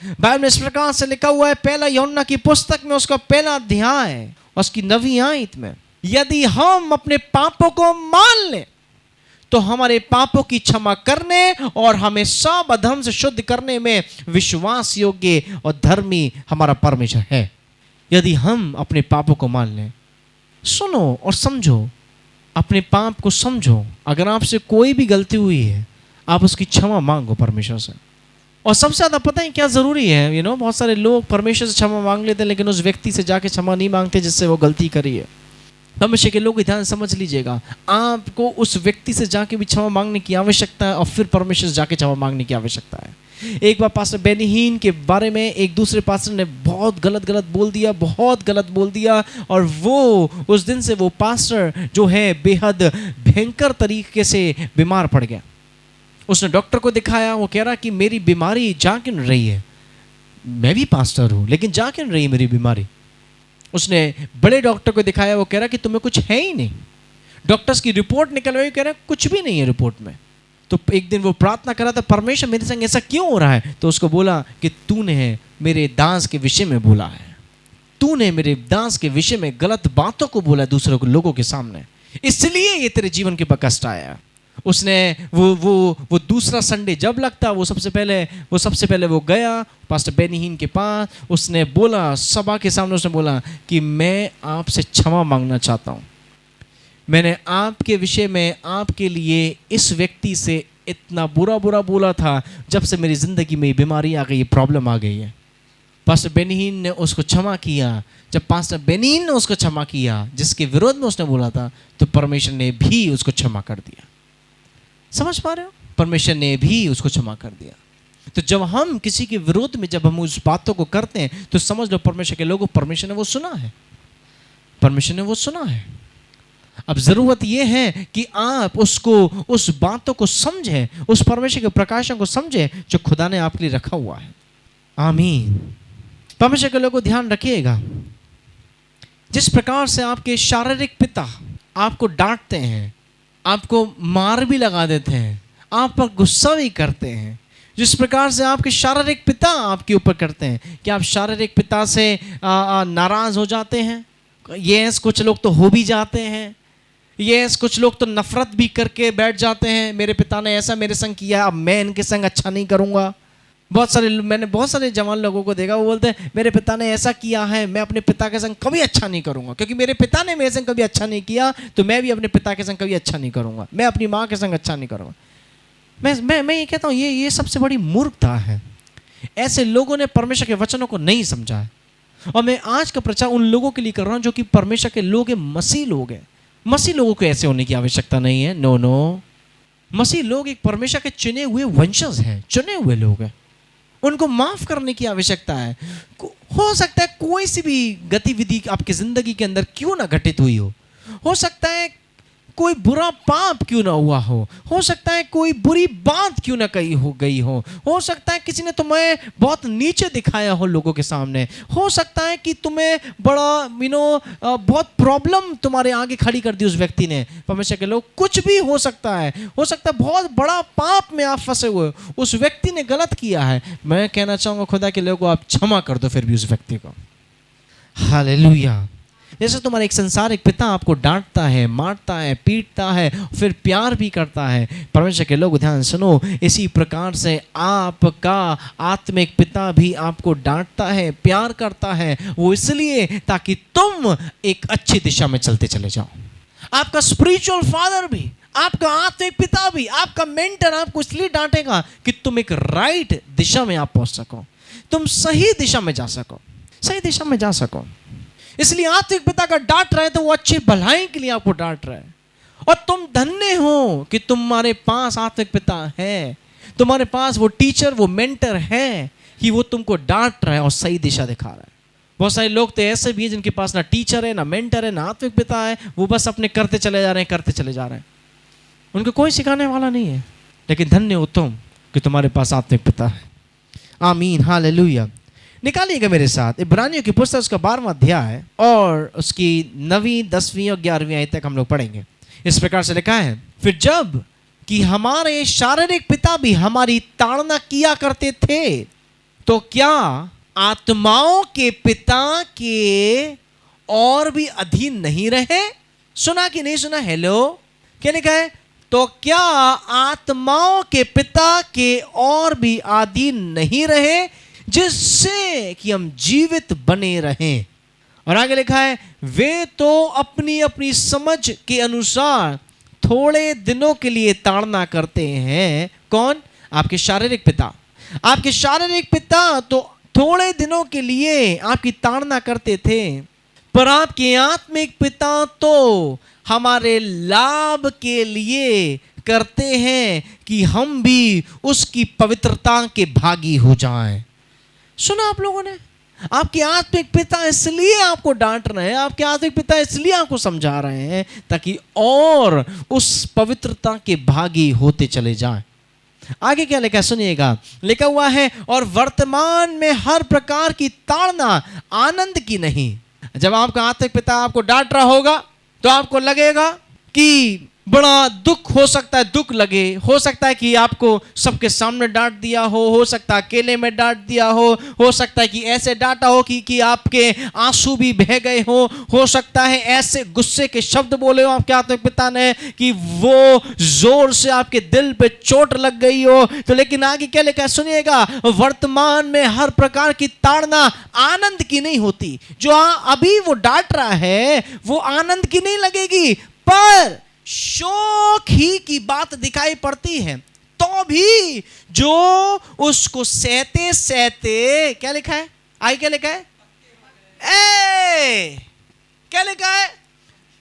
बाइबल में इस प्रकार से लिखा हुआ है, 1 यूहन्ना की पुस्तक में उसका 1 अध्याय उसकी 9वीं आयत में, यदि हम अपने पापों को मान लें तो हमारे पापों की क्षमा करने और हमें सब अधर्म से शुद्ध करने में विश्वास योग्य और धर्मी हमारा परमेश्वर है। यदि हम अपने पापों को मान लें, सुनो और समझो, अपने पाप को समझो। अगर आपसे कोई भी गलती हुई है, आप उसकी क्षमा मांगो परमेश्वर से। और सबसे ज्यादा पता है क्या जरूरी है? बहुत सारे लोग परमेश्वर से क्षमा मांग लेते हैं, लेकिन उस व्यक्ति से जाके क्षमा नहीं मांगते जिससे वो गलती करी है। परमेश्वर के लोग ध्यान समझ लीजिएगा, आपको उस व्यक्ति से जाके भी क्षमा मांगने की आवश्यकता है और फिर परमेश्वर से जाके क्षमा मांगने की आवश्यकता है। एक बार पास्टर बेनी हीन के बारे में एक दूसरे पास्टर ने बहुत गलत बोल दिया, और वो उस दिन से वो पास्टर जो है बेहद भयंकर तरीके से बीमार पड़ गया। उसने डॉक्टर को दिखाया, वो कह रहा कि मेरी बीमारी जा क्यों नहीं रही है, मैं भी पास्टर हूँ लेकिन जा क्यों नहीं रही मेरी बीमारी। उसने बड़े डॉक्टर को दिखाया, वो कह रहा कि तुम्हें कुछ है ही नहीं। डॉक्टर्स की रिपोर्ट निकल रही, कह रहा कुछ भी नहीं है रिपोर्ट में। तो एक दिन वो प्रार्थना कर रहा था, परमेश्वर मेरे संग ऐसा क्यों हो रहा है? तो उसको बोला कि तूने मेरे दास के विषय में बोला है, तूने मेरे दास के विषय में गलत बातों को बोला दूसरों लोगों के सामने, इसलिए ये तेरे जीवन के ऊपर कष्ट आया। उसने वो दूसरा संडे जब लगता, वो सबसे पहले वो गया पास्टर बेनी हीन के पास। उसने बोला सभा के सामने, उसने बोला कि मैं आपसे क्षमा मांगना चाहता हूँ, मैंने आपके विषय में आपके लिए इस व्यक्ति से इतना बुरा बोला था, जब से मेरी जिंदगी में बीमारी आ गई, प्रॉब्लम आ गई है। पास्टर बेनिहीन ने उसको क्षमा किया। जब पास्टर बेनिहीन ने उसको क्षमा किया जिसके विरोध में उसने बोला था, तो परमेश्वर ने भी उसको क्षमा कर दिया। समझ पा रहे हो? परमेश्वर ने भी उसको क्षमा कर दिया। तो जब हम किसी के विरोध में जब हम उस बातों को करते हैं, तो समझ लो परमेश्वर के लोगों, परमेश्वर ने वो सुना है, परमेश्वर ने वो सुना है। अब जरूरत यह है कि आप उसको, उस बातों को समझें, उस परमेश्वर के प्रकाशन को समझें जो खुदा ने आपके लिए रखा हुआ है। आमीन। परमेश्वर के लोगों, ध्यान रखिएगा, जिस प्रकार से आपके शारीरिक पिता आपको डांटते हैं, आपको मार भी लगा देते हैं, आप पर गुस्सा भी करते हैं, जिस प्रकार से आपके शारीरिक पिता आपके ऊपर करते हैं, कि आप शारीरिक पिता से नाराज हो जाते हैं। यस, कुछ लोग तो हो भी जाते हैं। यस, कुछ लोग तो नफरत भी करके बैठ जाते हैं, मेरे पिता ने ऐसा मेरे संग किया, अब मैं इनके संग अच्छा नहीं करूँगा। मैंने बहुत सारे जवान लोगों को देखा, वो बोलते हैं मेरे पिता ने ऐसा किया है, मैं अपने पिता के संग कभी अच्छा नहीं करूँगा, क्योंकि मेरे पिता ने मेरे संग कभी अच्छा नहीं किया, तो मैं भी अपने पिता के संग कभी अच्छा नहीं करूँगा, मैं अपनी माँ के संग अच्छा नहीं करूँगा। मैं ये कहता हूँ, ये सबसे बड़ी मूर्खता है। ऐसे लोगों ने परमेश्वर के वचनों को नहीं समझा है। और मैं आज का प्रचार उन लोगों के लिए कर रहा हूँ जो कि परमेश्वर के लोग हैं, मसीह लोग हैं। मसीह लोगों को ऐसे होने की आवश्यकता नहीं है। नो, मसीह लोग एक परमेश्वर के चुने हुए वंशज हैं, चुने हुए लोग हैं। उनको माफ करने की आवश्यकता है। हो सकता है कोई सी भी गतिविधि आपकी जिंदगी के अंदर क्यों ना घटित हुई हो सकता है कोई बुरा पाप क्यों ना हुआ हो सकता है कोई बुरी बात क्यों ना कही हो गई हो सकता है किसी ने तुम्हें बहुत नीचे दिखाया हो लोगों के सामने, हो सकता है कि तुम्हें बड़ा बहुत प्रॉब्लम तुम्हारे आगे खड़ी कर दी उस व्यक्ति ने। परमेश्वर के लोग, कुछ भी हो सकता है बहुत बड़ा पाप में आप फंसे हुए, उस व्यक्ति ने गलत किया है। मैं कहना चाहूँगा खुदा के लोगों, आप क्षमा कर दो फिर भी उस व्यक्ति को। हालेलुया। जैसे तुम्हारा एक संसारिक पिता आपको डांटता है, मारता है, पीटता है, फिर प्यार भी करता है, परमेश्वर के लोग ध्यान सुनो, इसी प्रकार से आपका आत्मिक पिता भी आपको डांटता है, प्यार करता है। वो इसलिए ताकि तुम एक अच्छी दिशा में चलते चले जाओ। आपका स्पिरिचुअल फादर भी, आपका आत्मिक पिता भी, आपका मेंटर आपको इसलिए डांटेगा कि तुम एक राइट दिशा में आप पहुंच सको, तुम सही दिशा में जा सको, सही दिशा में जा सको। इसलिए आत्मिक पिता का डांट रहे तो वो अच्छी भलाई के लिए आपको डांट रहा है। और तुम धन्य हो कि तुम्हारे पास आत्मिक पिता है, तुम्हारे पास वो टीचर, वो मेंटर है कि वो तुमको डांट रहा है और सही दिशा दिखा रहा है। बहुत सारे लोग तो ऐसे भी हैं जिनके पास ना टीचर है, ना मेंटर है, ना आत्मिक पिता है, वो बस अपने करते चले जा रहे हैं, उनको कोई सिखाने वाला नहीं है। लेकिन धन्य हो तुम कि तुम्हारे पास आत्मिक पिता है। आमीन, हालेलुया। निकालिएगा मेरे साथ इब्रानियों की पुस्तक उसका 12वां अध्याय और उसकी 9वीं, 10वीं और 11वीं आयत तक हम लोग पढ़ेंगे। इस प्रकार से लिखा है, फिर जब कि हमारे शारीरिक पिता भी हमारी ताड़ना किया करते थे, तो क्या आत्माओं के पिता के और भी अधीन नहीं रहे? सुना कि नहीं सुना? हेलो, क्या लिखा है? तो क्या आत्माओं के पिता के और भी अधीन नहीं रहे, जिससे कि हम जीवित बने रहें। और आगे लिखा है, वे तो अपनी अपनी समझ के अनुसार थोड़े दिनों के लिए ताड़ना करते हैं। कौन? आपके शारीरिक पिता। आपके शारीरिक पिता तो थोड़े दिनों के लिए आपकी ताड़ना करते थे, पर आपके आत्मिक पिता तो हमारे लाभ के लिए करते हैं कि हम भी उसकी पवित्रता के भागी हो जाएं। सुना आप लोगों ने? आपके आत्मिक पिता इसलिए आपको डांट रहे हैं, आपके आत्मिक पिता इसलिए आपको समझा रहे हैं ताकि और उस पवित्रता के भागी होते चले जाएं। आगे क्या लिखा है सुनिएगा, लिखा हुआ है, और वर्तमान में हर प्रकार की ताड़ना आनंद की नहीं। जब आपका आत्मिक पिता आपको डांट रहा होगा तो आपको लगेगा कि बड़ा दुख हो सकता है, दुख लगे, हो सकता है कि आपको सबके सामने डांट दिया हो सकता है अकेले में डांट दिया हो सकता है कि ऐसे डांटा हो कि आपके आंसू भी बह गए हो सकता है ऐसे गुस्से के शब्द बोले हो आपके आत्मिक पिता ने कि वो जोर से आपके दिल पे चोट लग गई हो। तो लेकिन आगे क्या लिखा है सुनिएगा, वर्तमान में हर प्रकार की ताड़ना आनंद की नहीं होती। जो अभी वो डांट रहा है वो आनंद की नहीं लगेगी, पर शोक ही की बात दिखाई पड़ती है। तो भी जो उसको सहते सहते, क्या लिखा है, आगे क्या लिखा है? क्या लिखा है?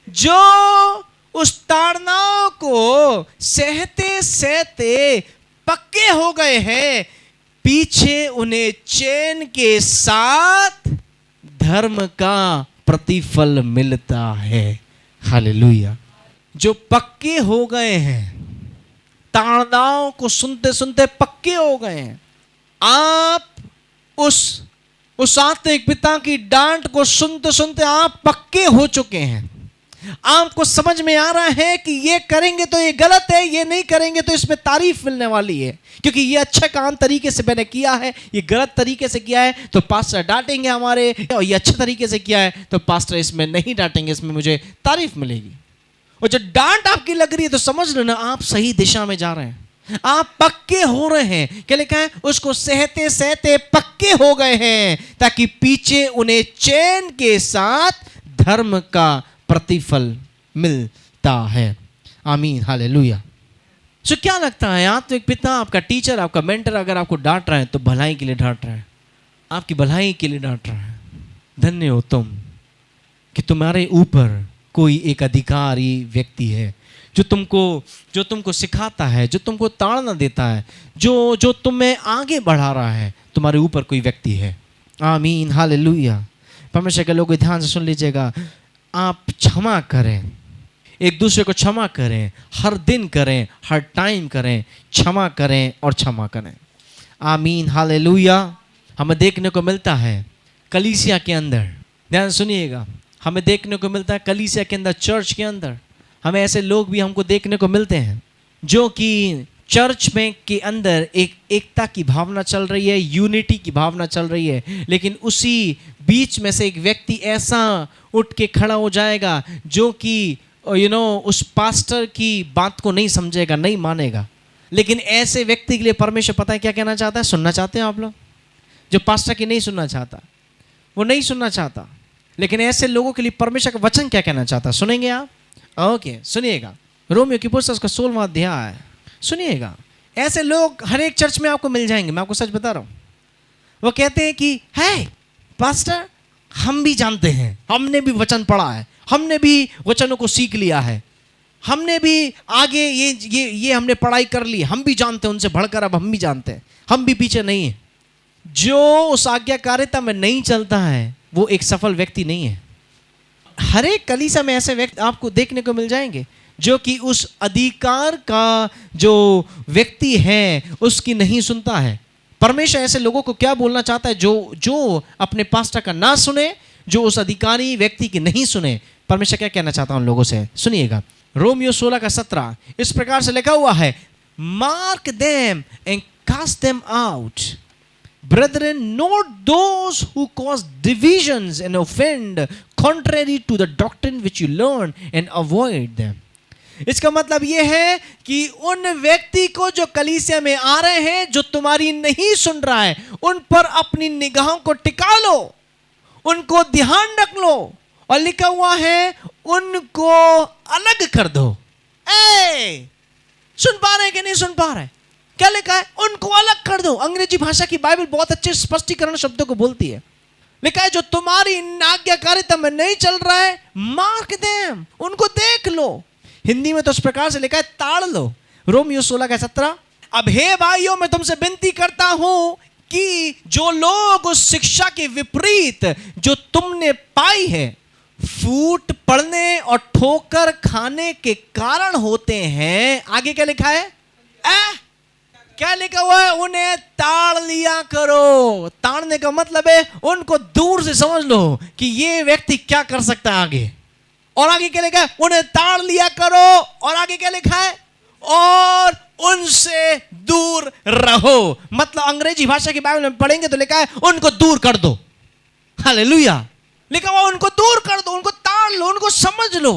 जो उस ताड़नाओं को सहते सहते पक्के हो गए हैं, पीछे उन्हें चैन के साथ धर्म का प्रतिफल मिलता है। हालेलुया। जो पक्के हो गए हैं, ताड़नाओं को सुनते सुनते पक्के हो गए हैं, आप उस आत्मिक पिता की डांट को सुनते सुनते आप पक्के हो चुके हैं। आपको समझ में आ रहा है कि ये करेंगे तो ये गलत है, ये नहीं करेंगे तो इसमें तारीफ मिलने वाली है, क्योंकि ये अच्छा काम तरीके से मैंने किया है, ये गलत तरीके से किया है तो पास्टर डांटेंगे हमारे, और ये अच्छे तरीके से किया है तो पास्टर इसमें नहीं डांटेंगे, इसमें मुझे तारीफ मिलेगी। और जब डांट आपकी लग रही है तो समझ लो ना, आप सही दिशा में जा रहे हैं, आप पक्के हो रहे हैं। क्या लिखा है? उसको सहते सहते पक्के हो गए हैं, ताकि पीछे उन्हें चैन के साथ धर्म का प्रतिफल मिलता है। आमीन, हालेलुया। सो क्या लगता है, आत्मिक पिता, आपका टीचर, आपका मेंटर अगर आपको डांट रहा है तो भलाई के लिए डांट रहा है, आपकी भलाई के लिए डांट रहा है। धन्य हो तुम कि तुम्हारे ऊपर कोई एक अधिकारी व्यक्ति है जो तुमको सिखाता है, जो तुमको ताड़ना देता है, जो तुम्हें आगे बढ़ा रहा है। तुम्हारे ऊपर कोई व्यक्ति है। आमीन, हालेलुया। परमेश्वर के लोग ध्यान से सुन लीजिएगा, आप क्षमा करें, एक दूसरे को क्षमा करें, हर दिन करें, हर टाइम करें, क्षमा करें और क्षमा करें। आमीन, हालेलुया। हमें देखने को मिलता है कलीसिया के अंदर, ध्यान सुनिएगा, हमें देखने को मिलता है कलीसिया के अंदर, चर्च के अंदर, हमें ऐसे लोग भी हमको देखने को मिलते हैं जो कि चर्च में के अंदर एक एकता की भावना चल रही है, यूनिटी की भावना चल रही है, लेकिन उसी बीच में से एक व्यक्ति ऐसा उठ के खड़ा हो जाएगा जो कि उस पास्टर की बात को नहीं समझेगा, नहीं मानेगा। लेकिन ऐसे व्यक्ति के लिए परमेश्वर पता है क्या कहना चाहता है? सुनना चाहते हैं आप लोग? जो पास्टर की नहीं सुनना चाहता, वो नहीं सुनना चाहता, लेकिन ऐसे लोगों के लिए परमेश्वर का वचन क्या कहना चाहता है? सुनेंगे आप? ओके, सुनिएगा। रोमियो की पुस्तक का 16वां अध्याय सुनिएगा। ऐसे लोग हर एक चर्च में आपको मिल जाएंगे, मैं आपको सच बता रहा हूं। वो कहते हैं कि है पास्टर, हम भी जानते हैं, हमने भी वचन पढ़ा है, हमने भी वचनों को सीख लिया है, हमने भी आगे ये हमने पढ़ाई कर ली, हम भी जानते हैं, उनसे बढ़कर अब हम भी जानते हैं, हम भी पीछे नहीं है। जो उस आज्ञाकारिता में नहीं चलता है वो एक सफल व्यक्ति नहीं है। हर एक कलीसिया में ऐसे व्यक्ति आपको देखने को मिल जाएंगे जो कि उस अधिकार का जो व्यक्ति है उसकी नहीं सुनता है। परमेश्वर ऐसे लोगों को क्या बोलना चाहता है? जो अपने पास्टर का ना सुने, जो उस अधिकारी व्यक्ति की नहीं सुने। परमेश्वर क्या कहना चाहता है उन लोगों से? सुनिएगा, रोमियो 16 का 17 इस प्रकार से लिखा हुआ है, mark them and cast them out, brethren, note those who cause divisions and offend contrary to the doctrine which you learn and avoid them. इसका मतलब यह है कि उन व्यक्ति को जो कलीसिया में आ रहे हैं, जो तुम्हारी नहीं सुन रहा है, उन पर अपनी निगाहों को टिका लो, उनको ध्यान रख लो, और लिखा हुआ है उनको अलग कर दो। सुन पा रहे हैं कि नहीं सुन पा रहे? क्या लिखा है? उनको अलग कर दो। अंग्रेजी भाषा की बाइबल बहुत अच्छे स्पष्टीकरण शब्दों को बोलती है। लिखा है जो तुम्हारी आज्ञाकारिता में नहीं चल रहा है, मार्क देम, उनको देख लो। हिंदी में तो इस प्रकार से लिखा है, ताड़ लो। रोमियो 16 का 17, अब हे भाइयों, मैं तुमसे विनती करता हूं कि जो लोग उस शिक्षा के विपरीत जो तुमने पाई है, फूट पड़ने और ठोकर खाने के कारण होते हैं, आगे क्या लिखा है? क्या लिखा हुआ है? उन्हें ताड़ लिया करो। ताड़ने का मतलब है उनको दूर से समझ लो कि ये व्यक्ति क्या कर सकता है आगे। और आगे क्या लिखा है? उन्हें ताड़ लिया करो। और आगे क्या लिखा है? और उनसे दूर रहो। मतलब अंग्रेजी भाषा की बाइबल में पढ़ेंगे तो लिखा है उनको दूर कर दो। हालेलुया। लिखा हुआ उनको दूर कर दो, उनको ताड़ लो, उनको समझ लो,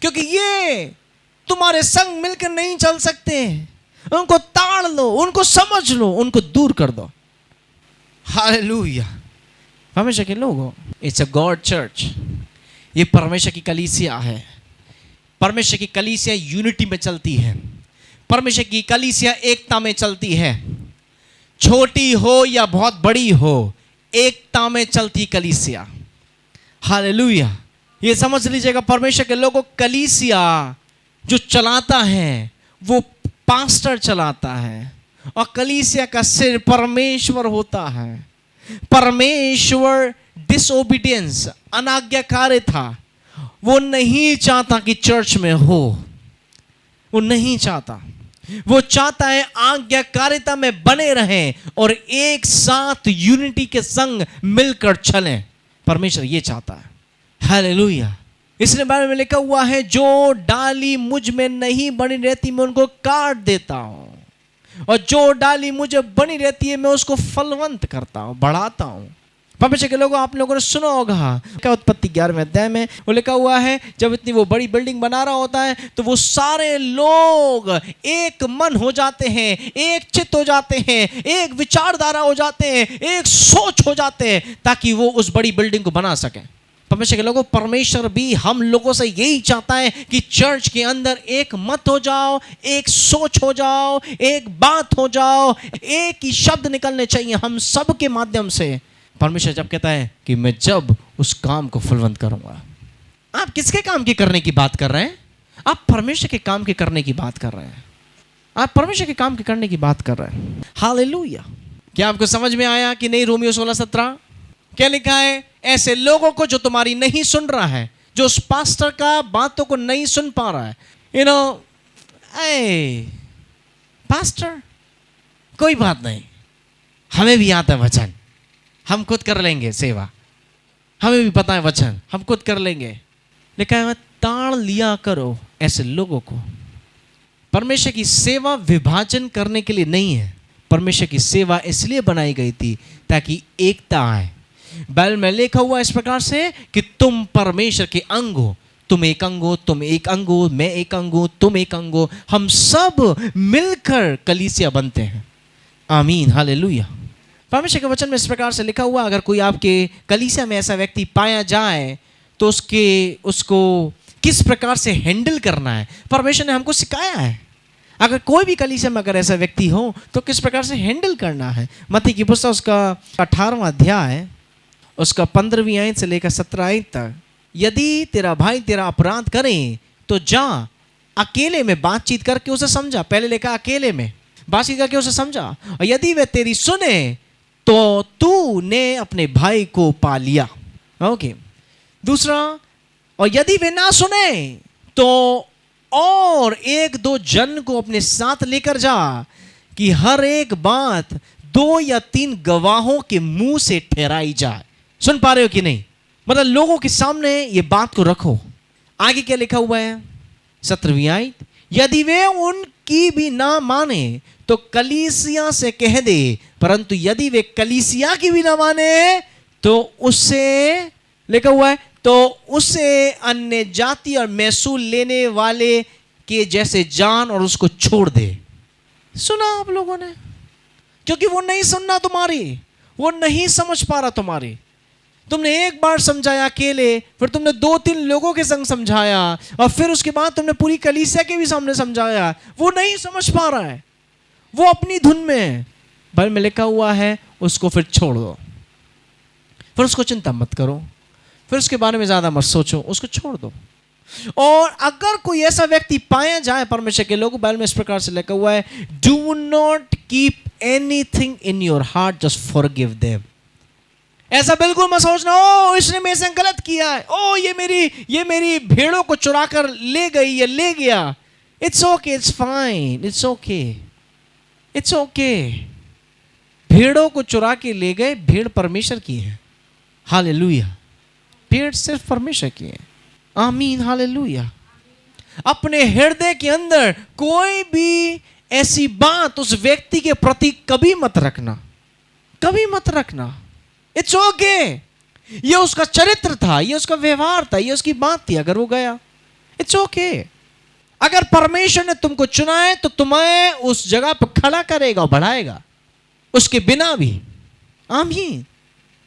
क्योंकि ये तुम्हारे संग मिलकर नहीं चल सकते। उनको ताड़ लो, उनको समझ लो, उनको दूर कर दो। हालेलुया। परमेश्वर के लोगों, इट्स अ गॉड चर्च। ये परमेश्वर की कलीसिया है। परमेश्वर की कलीसिया यूनिटी में चलती है। परमेश्वर की कलीसिया एकता में चलती है। छोटी हो या बहुत बड़ी हो, एकता में चलती कलीसिया। हालेलुया। ये समझ लीजिएगा, परमेश्वर के लोगों, कलीसिया जो चलाता है वो पास्टर चलाता है, और कलीसिया का सिर परमेश्वर होता है। परमेश्वर डिसोबीडियंस, अनाज्ञाकारिता, वो नहीं चाहता कि चर्च में हो, वो नहीं चाहता। वो चाहता है आज्ञाकारिता में बने रहें और एक साथ यूनिटी के संग मिलकर चलें। परमेश्वर ये चाहता है। हालेलुया। इसलिए बाइबल में लिखा हुआ है, जो डाली मुझ में नहीं बनी रहती मैं उनको काट देता हूं, और जो डाली मुझे बनी रहती है मैं उसको फलवंत करता हूं, बढ़ाता हूं। परमेश्वर के लोगों, आप लोगों ने सुना होगा क्या, उत्पत्ति 11वें अध्याय में वो लिखा हुआ है, जब इतनी वो बड़ी बिल्डिंग बना रहा होता है तो वो सारे लोग एक मन हो जाते हैं, एक चित्त हो जाते हैं, एक विचारधारा हो जाते हैं, एक सोच हो जाते हैं, ताकि वो उस बड़ी बिल्डिंग को बना सकें। परमेश्वर के लोगों, परमेश्वर भी हम लोगों से यही चाहता है कि चर्च के अंदर एक मत हो जाओ, एक सोच हो जाओ, एक बात हो जाओ, एक ही शब्द निकलने चाहिए हम सब के माध्यम से। परमेश्वर जब कहता है कि मैं जब उस काम को फलवंत करूंगा। आप किसके काम की करने की बात कर रहे हैं? आप परमेश्वर के काम के करने की बात कर रहे हैं। आप परमेश्वर के काम के करने की बात कर रहे हैं। हालेलुया। क्या आपको समझ में आया कि नहीं? रोमियो 16:17 क्या लिखा है? ऐसे लोगों को जो तुम्हारी नहीं सुन रहा है, जो उस पास्टर का बातों को नहीं सुन पा रहा है, पास्टर कोई बात नहीं, हमें भी आता है वचन, हम खुद कर लेंगे सेवा, हमें भी पता है वचन, हम खुद कर लेंगे। लिखा है ताड़ लिया करो ऐसे लोगों को। परमेश्वर की सेवा विभाजन करने के लिए नहीं है। परमेश्वर की सेवा इसलिए बनाई गई थी ताकि एकता आए। बाइबल में लिखा हुआ इस प्रकार से कि तुम परमेश्वर के अंग हो, तुम एक अंग हो, तुम एक अंग हो, मैं एक अंग हूं, तुम एक अंग हो, हम सब मिलकर कलीसिया बनते हैं। आमीन, हालेलुया। परमेश्वर के वचन में इस प्रकार से लिखा हुआ, अगर कोई आपके कलीसिया में ऐसा व्यक्ति पाया जाए तो उसको किस प्रकार से हैंडल करना है, परमेश्वर ने हमको सिखाया है। अगर कोई भी कलीसिया में अगर ऐसा व्यक्ति हो तो किस प्रकार से हैंडल करना है। मत्ती की पुस्तक उसका 18वां अध्याय उसका 15वीं आयत से लेकर 17 आयत तक, यदि तेरा भाई तेरा अपराध करे तो जा अकेले में बातचीत करके उसे समझा। पहले लिखा अकेले में बातचीत करके उसे समझा, और यदि वह तेरी सुने तो तूने अपने भाई को पा लिया। ओके। दूसरा, और यदि वे ना सुने तो और एक दो जन को अपने साथ लेकर जा, कि हर एक बात 2 या 3 गवाहों के मुंह से ठहराई जाए। सुन पा रहे हो कि नहीं? मतलब लोगों के सामने ये बात को रखो। आगे क्या लिखा हुआ है 17वीं आयत, यदि वे उनकी भी ना माने तो कलीसिया से कह दे, परंतु यदि वे कलीसिया की भी ना माने तो उससे लिखा हुआ है तो उसे अन्य जाति और महसूल लेने वाले के जैसे जान और उसको छोड़ दे। सुना आप लोगों ने? क्योंकि वो नहीं सुनना तुम्हारी, वो नहीं समझ पा रहा तुम्हारी। तुमने एक बार समझाया अकेले, फिर तुमने 2-3 लोगों के संग समझाया, और फिर उसके बाद तुमने पूरी कलीसिया के भी सामने समझाया। वो नहीं समझ पा रहा है, वो अपनी धुन में। बाइबल में लिखा हुआ है उसको फिर छोड़ दो, फिर उसको चिंता मत करो, फिर उसके बारे में ज्यादा मत सोचो, उसको छोड़ दो। और अगर कोई ऐसा व्यक्ति पाया जाए, परमेश्वर के लोग, बाइबल में इस प्रकार से लिखा हुआ है, do not keep anything in your heart, just forgive them. ऐसा बिल्कुल मत सोचना, ओ इसने मेरे से गलत किया है, ओ ये मेरी भेड़ों को चुरा कर ले गई या ले गया। It's okay, it's fine, it's okay, it's okay. भेड़ों को चुरा के ले गए, भेड़ परमेश्वर की है। हालेलुया। भेड़ सिर्फ परमेश्वर की है। आमीन, हालेलुया। अपने हृदय के अंदर कोई भी ऐसी बात उस व्यक्ति के प्रति कभी मत रखना, कभी मत रखना। It's okay. ये उसका चरित्र था, ये उसका व्यवहार था, ये उसकी बात थी, अगर वो गया इट्स ओके। अगर परमेश्वर ने तुमको चुना है तो तुम्हें उस जगह पर खड़ा करेगा और बढ़ाएगा, उसके बिना भी। आमीन।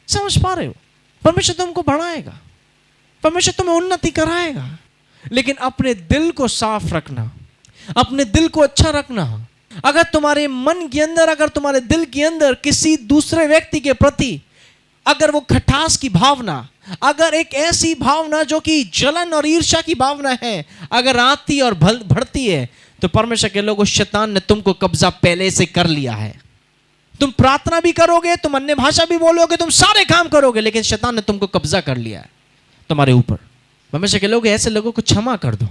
समझ पा रहे हो? परमेश्वर तुमको बढ़ाएगा, परमेश्वर तुम्हें उन्नति कराएगा, लेकिन अपने दिल को साफ रखना, अपने दिल को अच्छा रखना। अगर तुम्हारे मन के अंदर, अगर तुम्हारे दिल के अंदर किसी दूसरे व्यक्ति के प्रति अगर वो खटास की भावना, अगर एक ऐसी भावना जो कि जलन और ईर्ष्या की भावना है, अगर आती और बढ़ती है, तो परमेश्वर के लोगों, शैतान ने तुमको कब्जा पहले से कर लिया है। तुम प्रार्थना भी करोगे, तुम अन्य भाषा भी बोलोगे, तुम सारे काम करोगे, लेकिन शैतान ने तुमको कब्जा कर लिया है तुम्हारे ऊपर। परमेश्वर के लोग, ऐसे लोगों को क्षमा कर दो।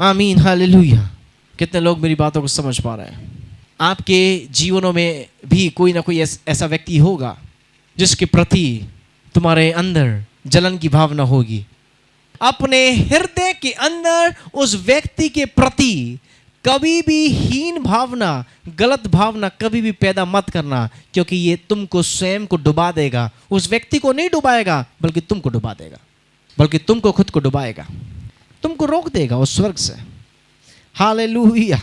आमीन, हालेलुया। कितने लोग मेरी बातों को समझ पा रहे हैं? आपके जीवनों में भी कोई ना कोई ऐसा व्यक्ति होगा जिसके प्रति तुम्हारे अंदर जलन की भावना होगी। अपने हृदय के अंदर उस व्यक्ति के प्रति कभी भी हीन भावना, गलत भावना कभी भी पैदा मत करना, क्योंकि ये तुमको स्वयं को डुबा देगा। उस व्यक्ति को नहीं डुबाएगा, बल्कि तुमको डुबा देगा, बल्कि तुमको खुद को डुबाएगा, तुमको रोक देगा उस स्वर्ग से। हालेलुया।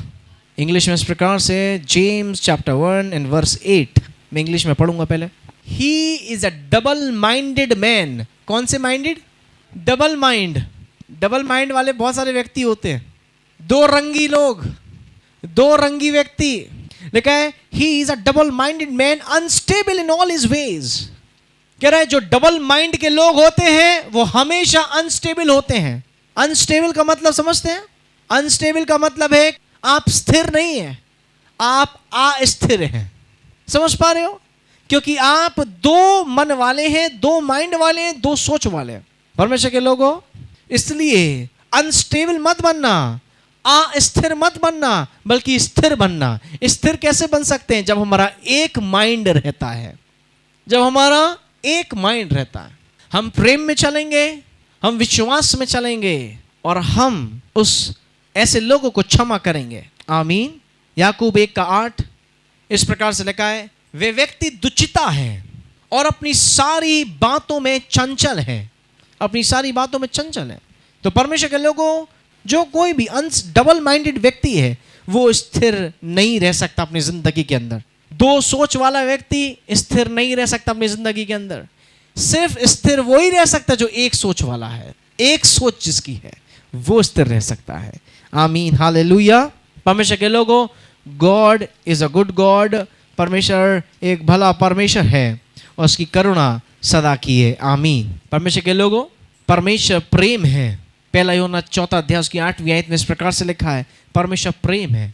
इंग्लिश में इस प्रकार से, जेम्स चैप्टर 1 एंड वर्स 8, मैं इंग्लिश में पढ़ूंगा पहले। He is a double minded man. कौन से minded? Double mind. Double mind वाले बहुत सारे व्यक्ति होते हैं, दो रंगी लोग, दो रंगी व्यक्ति। लिखा है he is a double minded man unstable in all his veg. कह रहा है जो डबल माइंड के लोग होते हैं वो हमेशा अनस्टेबल होते हैं। अनस्टेबल का मतलब समझते हैं? अनस्टेबल का मतलब है आप स्थिर नहीं है, आप अस्थिर हैं। समझ पा रहे हो? क्योंकि आप दो मन वाले हैं, दो माइंड वाले हैं, दो सोच वाले हैं परमेश्वर के लोगों। इसलिए अनस्टेबल मत बनना, अस्थिर मत बनना, बल्कि स्थिर बनना। स्थिर कैसे बन सकते हैं? जब हमारा एक माइंड रहता है, जब हमारा एक माइंड रहता है। हम प्रेम में चलेंगे, हम विश्वास में चलेंगे, और हम उस ऐसे लोगों को क्षमा करेंगे। आमीन। याकूब 1:8 इस प्रकार से लिखा है, वे व्यक्ति दुचिता है और अपनी सारी बातों में चंचल है। अपनी सारी बातों में चंचल है। तो परमेश्वर के लोगों, जो कोई भी डबल माइंडेड व्यक्ति है वो स्थिर नहीं रह सकता अपनी जिंदगी के अंदर। दो सोच वाला व्यक्ति स्थिर नहीं रह सकता अपनी जिंदगी के अंदर। सिर्फ स्थिर वो ही रह सकता जो एक सोच वाला है। एक सोच जिसकी है वो स्थिर रह सकता है। आमीन, हालेलुया। परमेश्वर के लोगों, God is a good God. परमेश्वर एक भला परमेश्वर है और उसकी करुणा सदा की है। आमीन। परमेश्वर के लोगों, परमेश्वर प्रेम है। पहला यूहन्ना 4 उसकी 8वीं आयत में इस प्रकार से लिखा है, परमेश्वर प्रेम है।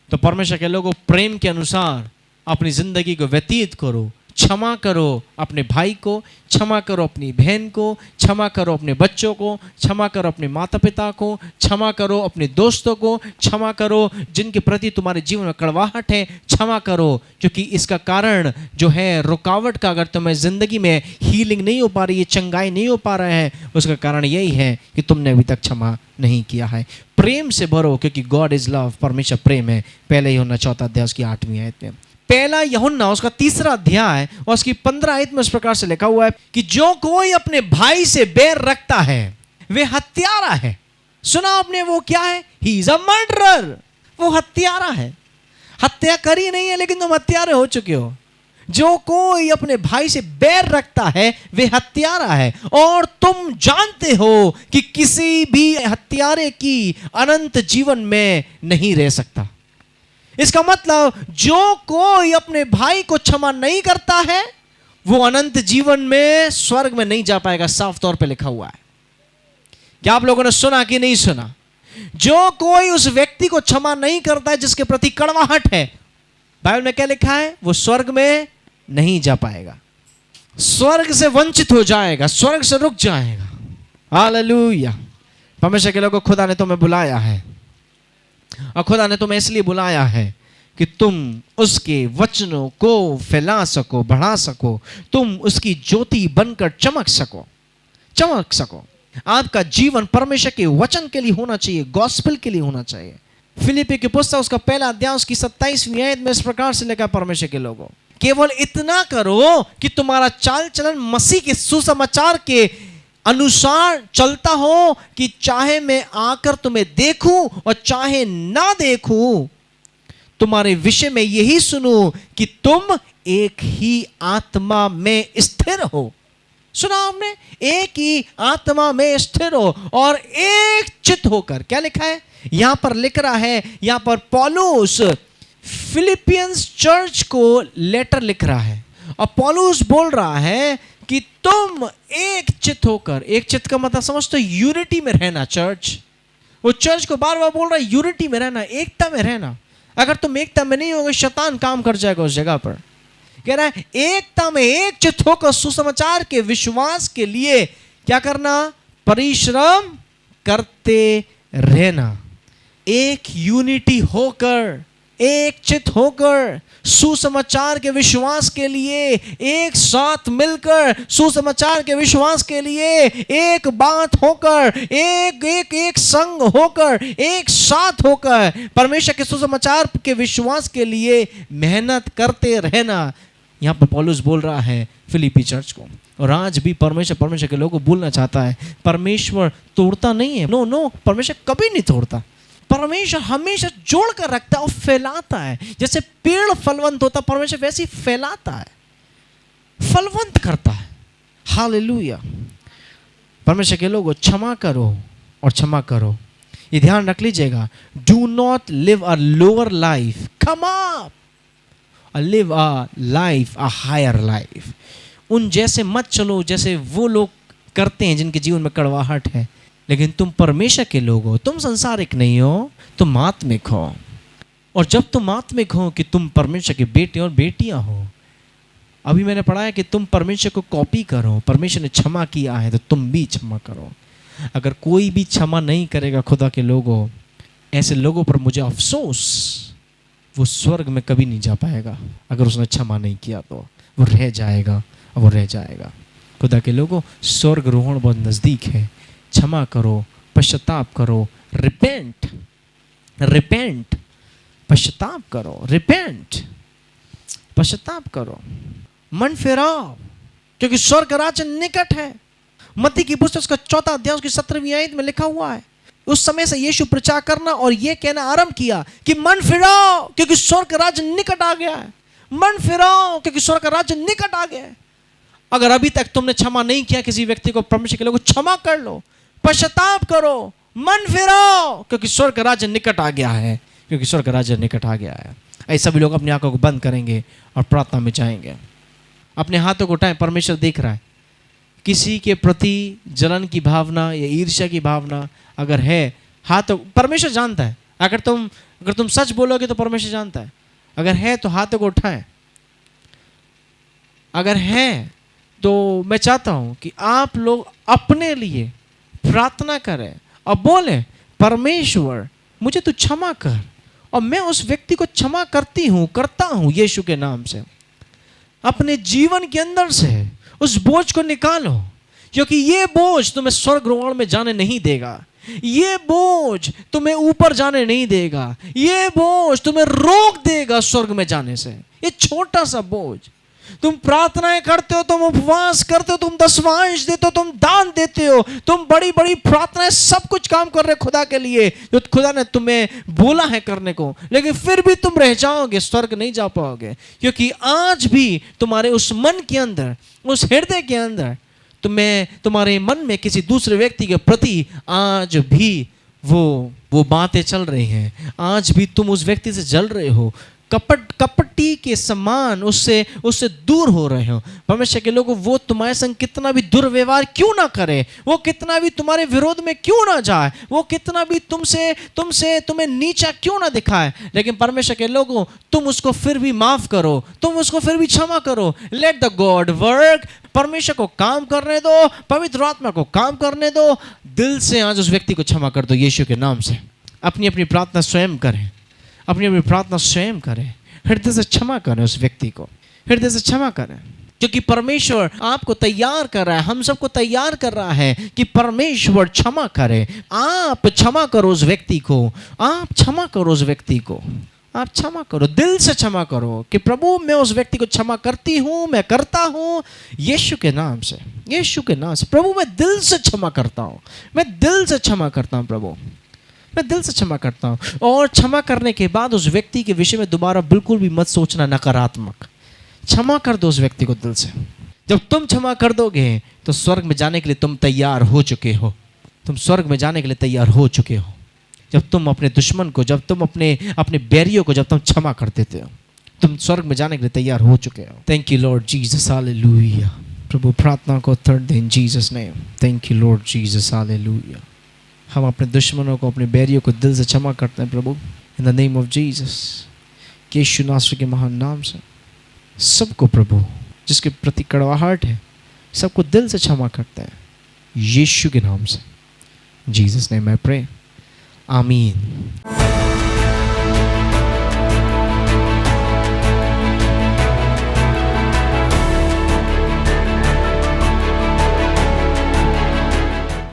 तो परमेश्वर के लोगों, प्रेम के अनुसार अपनी जिंदगी को व्यतीत करो। क्षमा करो अपने भाई को, क्षमा करो अपनी बहन को, क्षमा करो अपने बच्चों को, क्षमा करो अपने माता पिता को, क्षमा करो अपने दोस्तों को, क्षमा करो जिनके प्रति तुम्हारे जीवन में कड़वाहट है, क्षमा करो। क्योंकि इसका कारण जो है रुकावट का, अगर तुम्हें जिंदगी में हीलिंग नहीं हो पा रही है, चंगाई नहीं हो पा रहा है, उसका कारण यही है कि तुमने अभी तक क्षमा नहीं किया है। प्रेम से भरो, क्योंकि गॉड इज लव। परमेश्वर प्रेम है। पहले यूहन्ना 4 उसकी 8वीं आयत में। पहला यूहन्ना उसका 3 अध्याय और उसकी 15 आयत में इस प्रकार से लिखा हुआ है कि जो कोई अपने भाई से बैर रखता है वे हत्यारा है। सुना आपने? वो क्या है? He is a murderer. वो हत्यारा है। हत्या करी नहीं है, लेकिन तुम हत्यारे हो चुके हो। जो कोई अपने भाई से बैर रखता है वे हत्यारा है, और तुम जानते हो कि किसी भी हत्यारे की अनंत जीवन में नहीं रह सकता। इसका मतलब जो कोई अपने भाई को क्षमा नहीं करता है वो अनंत जीवन में, स्वर्ग में नहीं जा पाएगा। साफ तौर पे लिखा हुआ है। क्या आप लोगों ने सुना कि नहीं सुना? जो कोई उस व्यक्ति को क्षमा नहीं करता है जिसके प्रति कड़वाहट है, बाइबल में क्या लिखा है? वो स्वर्ग में नहीं जा पाएगा, स्वर्ग से वंचित हो जाएगा, स्वर्ग से रुक जाएगा। हालेलुया। परमेश्वर के लोगों, खुदा ने तुम्हें बुलाया है, और खुदा ने तुम्हें इसलिए बुलाया है कि तुम उसके वचनों को फैला सको, बढ़ा सको, तुम उसकी ज्योति बनकर चमक सको। आपका जीवन परमेश्वर के वचन के लिए होना चाहिए, गॉस्पेल के लिए होना चाहिए। फिलिप्पी की पुस्तक उसका 1 अध्याय उसकी 27वीं आयत में इस प्रकार से लिखा, परमेश्वर के लोगों, केवल इतना करो कि तुम्हारा चाल चलन मसीह के सुसमाचार के अनुसार चलता हो, कि चाहे मैं आकर तुम्हें देखूं और चाहे ना देखूं, तुम्हारे विषय में यही सुनूं कि तुम एक ही आत्मा में स्थिर हो। सुना आपने? एक ही आत्मा में स्थिर हो और एक चित्त होकर। क्या लिखा है यहां पर? लिख रहा है यहां पर पौलुस फिलिपियंस चर्च को लेटर लिख रहा है, और पौलुस बोल रहा है कि तुम एक चित्त होकर, एक चित्त का मतलब समझते हो यूनिटी में रहना। चर्च, वो चर्च को बार बार बोल रहा है यूनिटी में रहना, एकता में रहना। अगर तुम एकता में नहीं होगे शैतान काम कर जाएगा उस जगह पर। कह रहा है एकता में एक चित्त होकर सुसमाचार के विश्वास के लिए क्या करना? परिश्रम करते रहना। एक यूनिटी होकर, एक चित्त होकर सुसमाचार के विश्वास के लिए, एक साथ मिलकर सुसमाचार के विश्वास के लिए, एक बात होकर, एक संग होकर, एक साथ होकर परमेश्वर के सुसमाचार के विश्वास के लिए मेहनत करते रहना। यहाँ पर पौलुस बोल रहा है फिलिपी चर्च को, और आज भी परमेश्वर के लोगों को बोलना चाहता है परमेश्वर तोड़ता नहीं है। नो, परमेश्वर कभी नहीं तोड़ता। परमेश्वर हमेशा जोड़ कर रखता है और फैलाता है। जैसे पेड़ फलवंत होता, परमेश्वर वैसे ही फैलाता है, फलवंत करता है। हालेलुया। परमेश्वर के लोगों क्षमा करो और क्षमा करो। ये ध्यान रख लीजिएगा, do not live a lower life, come up और live a life, a higher life. उन जैसे मत चलो जैसे वो लोग करते हैं जिनके जीवन में कड़वाहट है, लेकिन तुम परमेश्वर के लोग हो, तुम संसारिक नहीं हो, तुम आत्मिक हो। और जब तुम आत्मिक हो कि तुम परमेश्वर के बेटे और बेटियां हो, अभी मैंने पढ़ा है कि तुम परमेश्वर को कॉपी करो। परमेश्वर ने क्षमा किया है तो तुम भी क्षमा करो। अगर कोई भी क्षमा नहीं करेगा खुदा के लोगों, ऐसे लोगों पर मुझे अफसोस, वो स्वर्ग में कभी नहीं जा पाएगा। अगर उसने क्षमा नहीं किया तो वो रह जाएगा, और वो रह जाएगा। खुदा के लोगों, स्वर्ग रोहण बहुत नज़दीक है। क्षमा करो, पश्चाताप करो, रिपेंट, पश्चाताप करो, रिपेंट, पश्चाताप करो, मन फेराओ, क्योंकि स्वर्ग राज्य निकट है। मत्ती की पुस्तक का 4 अध्याय उसकी 17वीं आयत में लिखा हुआ है, उस समय से यीशु प्रचार करना और यह कहना आरंभ किया कि मन फिराओ क्योंकि स्वर्ग राज्य निकट आ गया है। मन फिराओ क्योंकि स्वर्ग राज्य निकट आ गया है। अगर अभी तक तुमने क्षमा नहीं किया किसी व्यक्ति को, परमेश्वर के लोगों को क्षमा कर लो, पश्चाताप करो, मन फिराओ, क्योंकि स्वर्ग राज्य निकट आ गया है, क्योंकि स्वर्ग राज्य निकट आ गया है। ऐसे सभी लोग अपनी आंखों को बंद करेंगे और प्रार्थना में जाएंगे। अपने हाथों को उठाएं, परमेश्वर देख रहा है। किसी के प्रति जलन की भावना या ईर्ष्या की भावना अगर है, हाथों, परमेश्वर जानता है। अगर तुम सच बोलोगे तो परमेश्वर जानता है। अगर है तो हाथों को उठाएं। अगर है तो मैं चाहता हूं कि आप लोग अपने लिए प्रार्थना करें और बोलें, परमेश्वर मुझे तू क्षमा कर, और मैं उस व्यक्ति को क्षमा करता हूं यीशु के नाम से। अपने जीवन के अंदर से उस बोझ को निकालो, क्योंकि ये बोझ तुम्हें स्वर्ग रोहण में जाने नहीं देगा। ये बोझ तुम्हें ऊपर जाने नहीं देगा। ये बोझ तुम्हें रोक देगा स्वर्ग में जाने से। ये छोटा सा बोझ, तुम प्रार्थनाएं करते हो, तुम उपवास करते हो, तुम दशमांश देते हो, तुम दान देते हो, तुम बड़ी बड़ी प्रार्थनाएं, सब कुछ काम कर रहे हो खुदा के लिए जो खुदा ने तुम्हें बोला है करने को, लेकिन फिर भी तुम रह जाओगे, स्वर्ग नहीं जा पाओगे। क्योंकि आज भी तुम्हारे उस मन के अंदर, उस हृदय के अंदर, तुम्हारे मन में किसी दूसरे व्यक्ति के प्रति आज भी वो बातें चल रही हैं। आज भी तुम उस व्यक्ति से जल रहे हो, कपटी के समान उससे दूर हो रहे हो। परमेश्वर के लोगों, वो तुम्हारे संग कितना भी दुर्व्यवहार क्यों ना करे, वो कितना भी तुम्हारे विरोध में क्यों ना जाए, वो कितना भी तुम्हें नीचा क्यों ना दिखाए, लेकिन परमेश्वर के लोगों, तुम उसको फिर भी माफ करो, तुम उसको फिर भी क्षमा करो। Let the God work. परमेश्वर को काम करने दो, पवित्र आत्मा को काम करने दो। दिल से आज उस व्यक्ति को क्षमा कर दो यीशु के नाम से। अपनी अपनी प्रार्थना स्वयं करें, अपनी अपनी प्रार्थना स्वयं करें। हृदय से क्षमा करें उस व्यक्ति को, हृदय से क्षमा करें, क्योंकि परमेश्वर आपको तैयार कर रहा है, हम सबको तैयार कर रहा है कि परमेश्वर क्षमा करे। आप क्षमा करो उस व्यक्ति को, आप क्षमा करो उस व्यक्ति को, आप क्षमा करो, दिल से क्षमा करो कि प्रभु मैं उस व्यक्ति को क्षमा करती हूँ, मैं करता हूँ यीशु के नाम से, यीशु के नाम से। प्रभु मैं दिल से क्षमा करता हूँ, मैं दिल से क्षमा करता हूँ प्रभु, मैं दिल से क्षमा करता हूँ। और क्षमा करने के बाद उस व्यक्ति के विषय में दोबारा बिल्कुल भी मत सोचना नकारात्मक। क्षमा कर दो उस व्यक्ति को दिल से। जब तुम क्षमा कर दोगे तो स्वर्ग में जाने के लिए तुम तैयार हो चुके हो, तुम स्वर्ग में जाने के लिए तैयार हो चुके हो। जब तुम अपने दुश्मन को, जब तुम अपने बैरियों को जब तुम क्षमा कर देते हो, तुम स्वर्ग में जाने के लिए तैयार हो चुके हो। Thank you Lord Jesus, hallelujah. प्रभु प्रार्थना को उत्तर दें in Jesus name. Thank you Lord Jesus, hallelujah. हम अपने दुश्मनों को, अपने बैरियों को दिल से क्षमा करते हैं प्रभु, in the name of Jesus. यीशु नासरी के महान नाम से सबको प्रभु जिसके प्रति कड़वाहट है, सबको दिल से क्षमा करते हैं यीशु के नाम से। जीसस नेम आई प्रे, आमीन।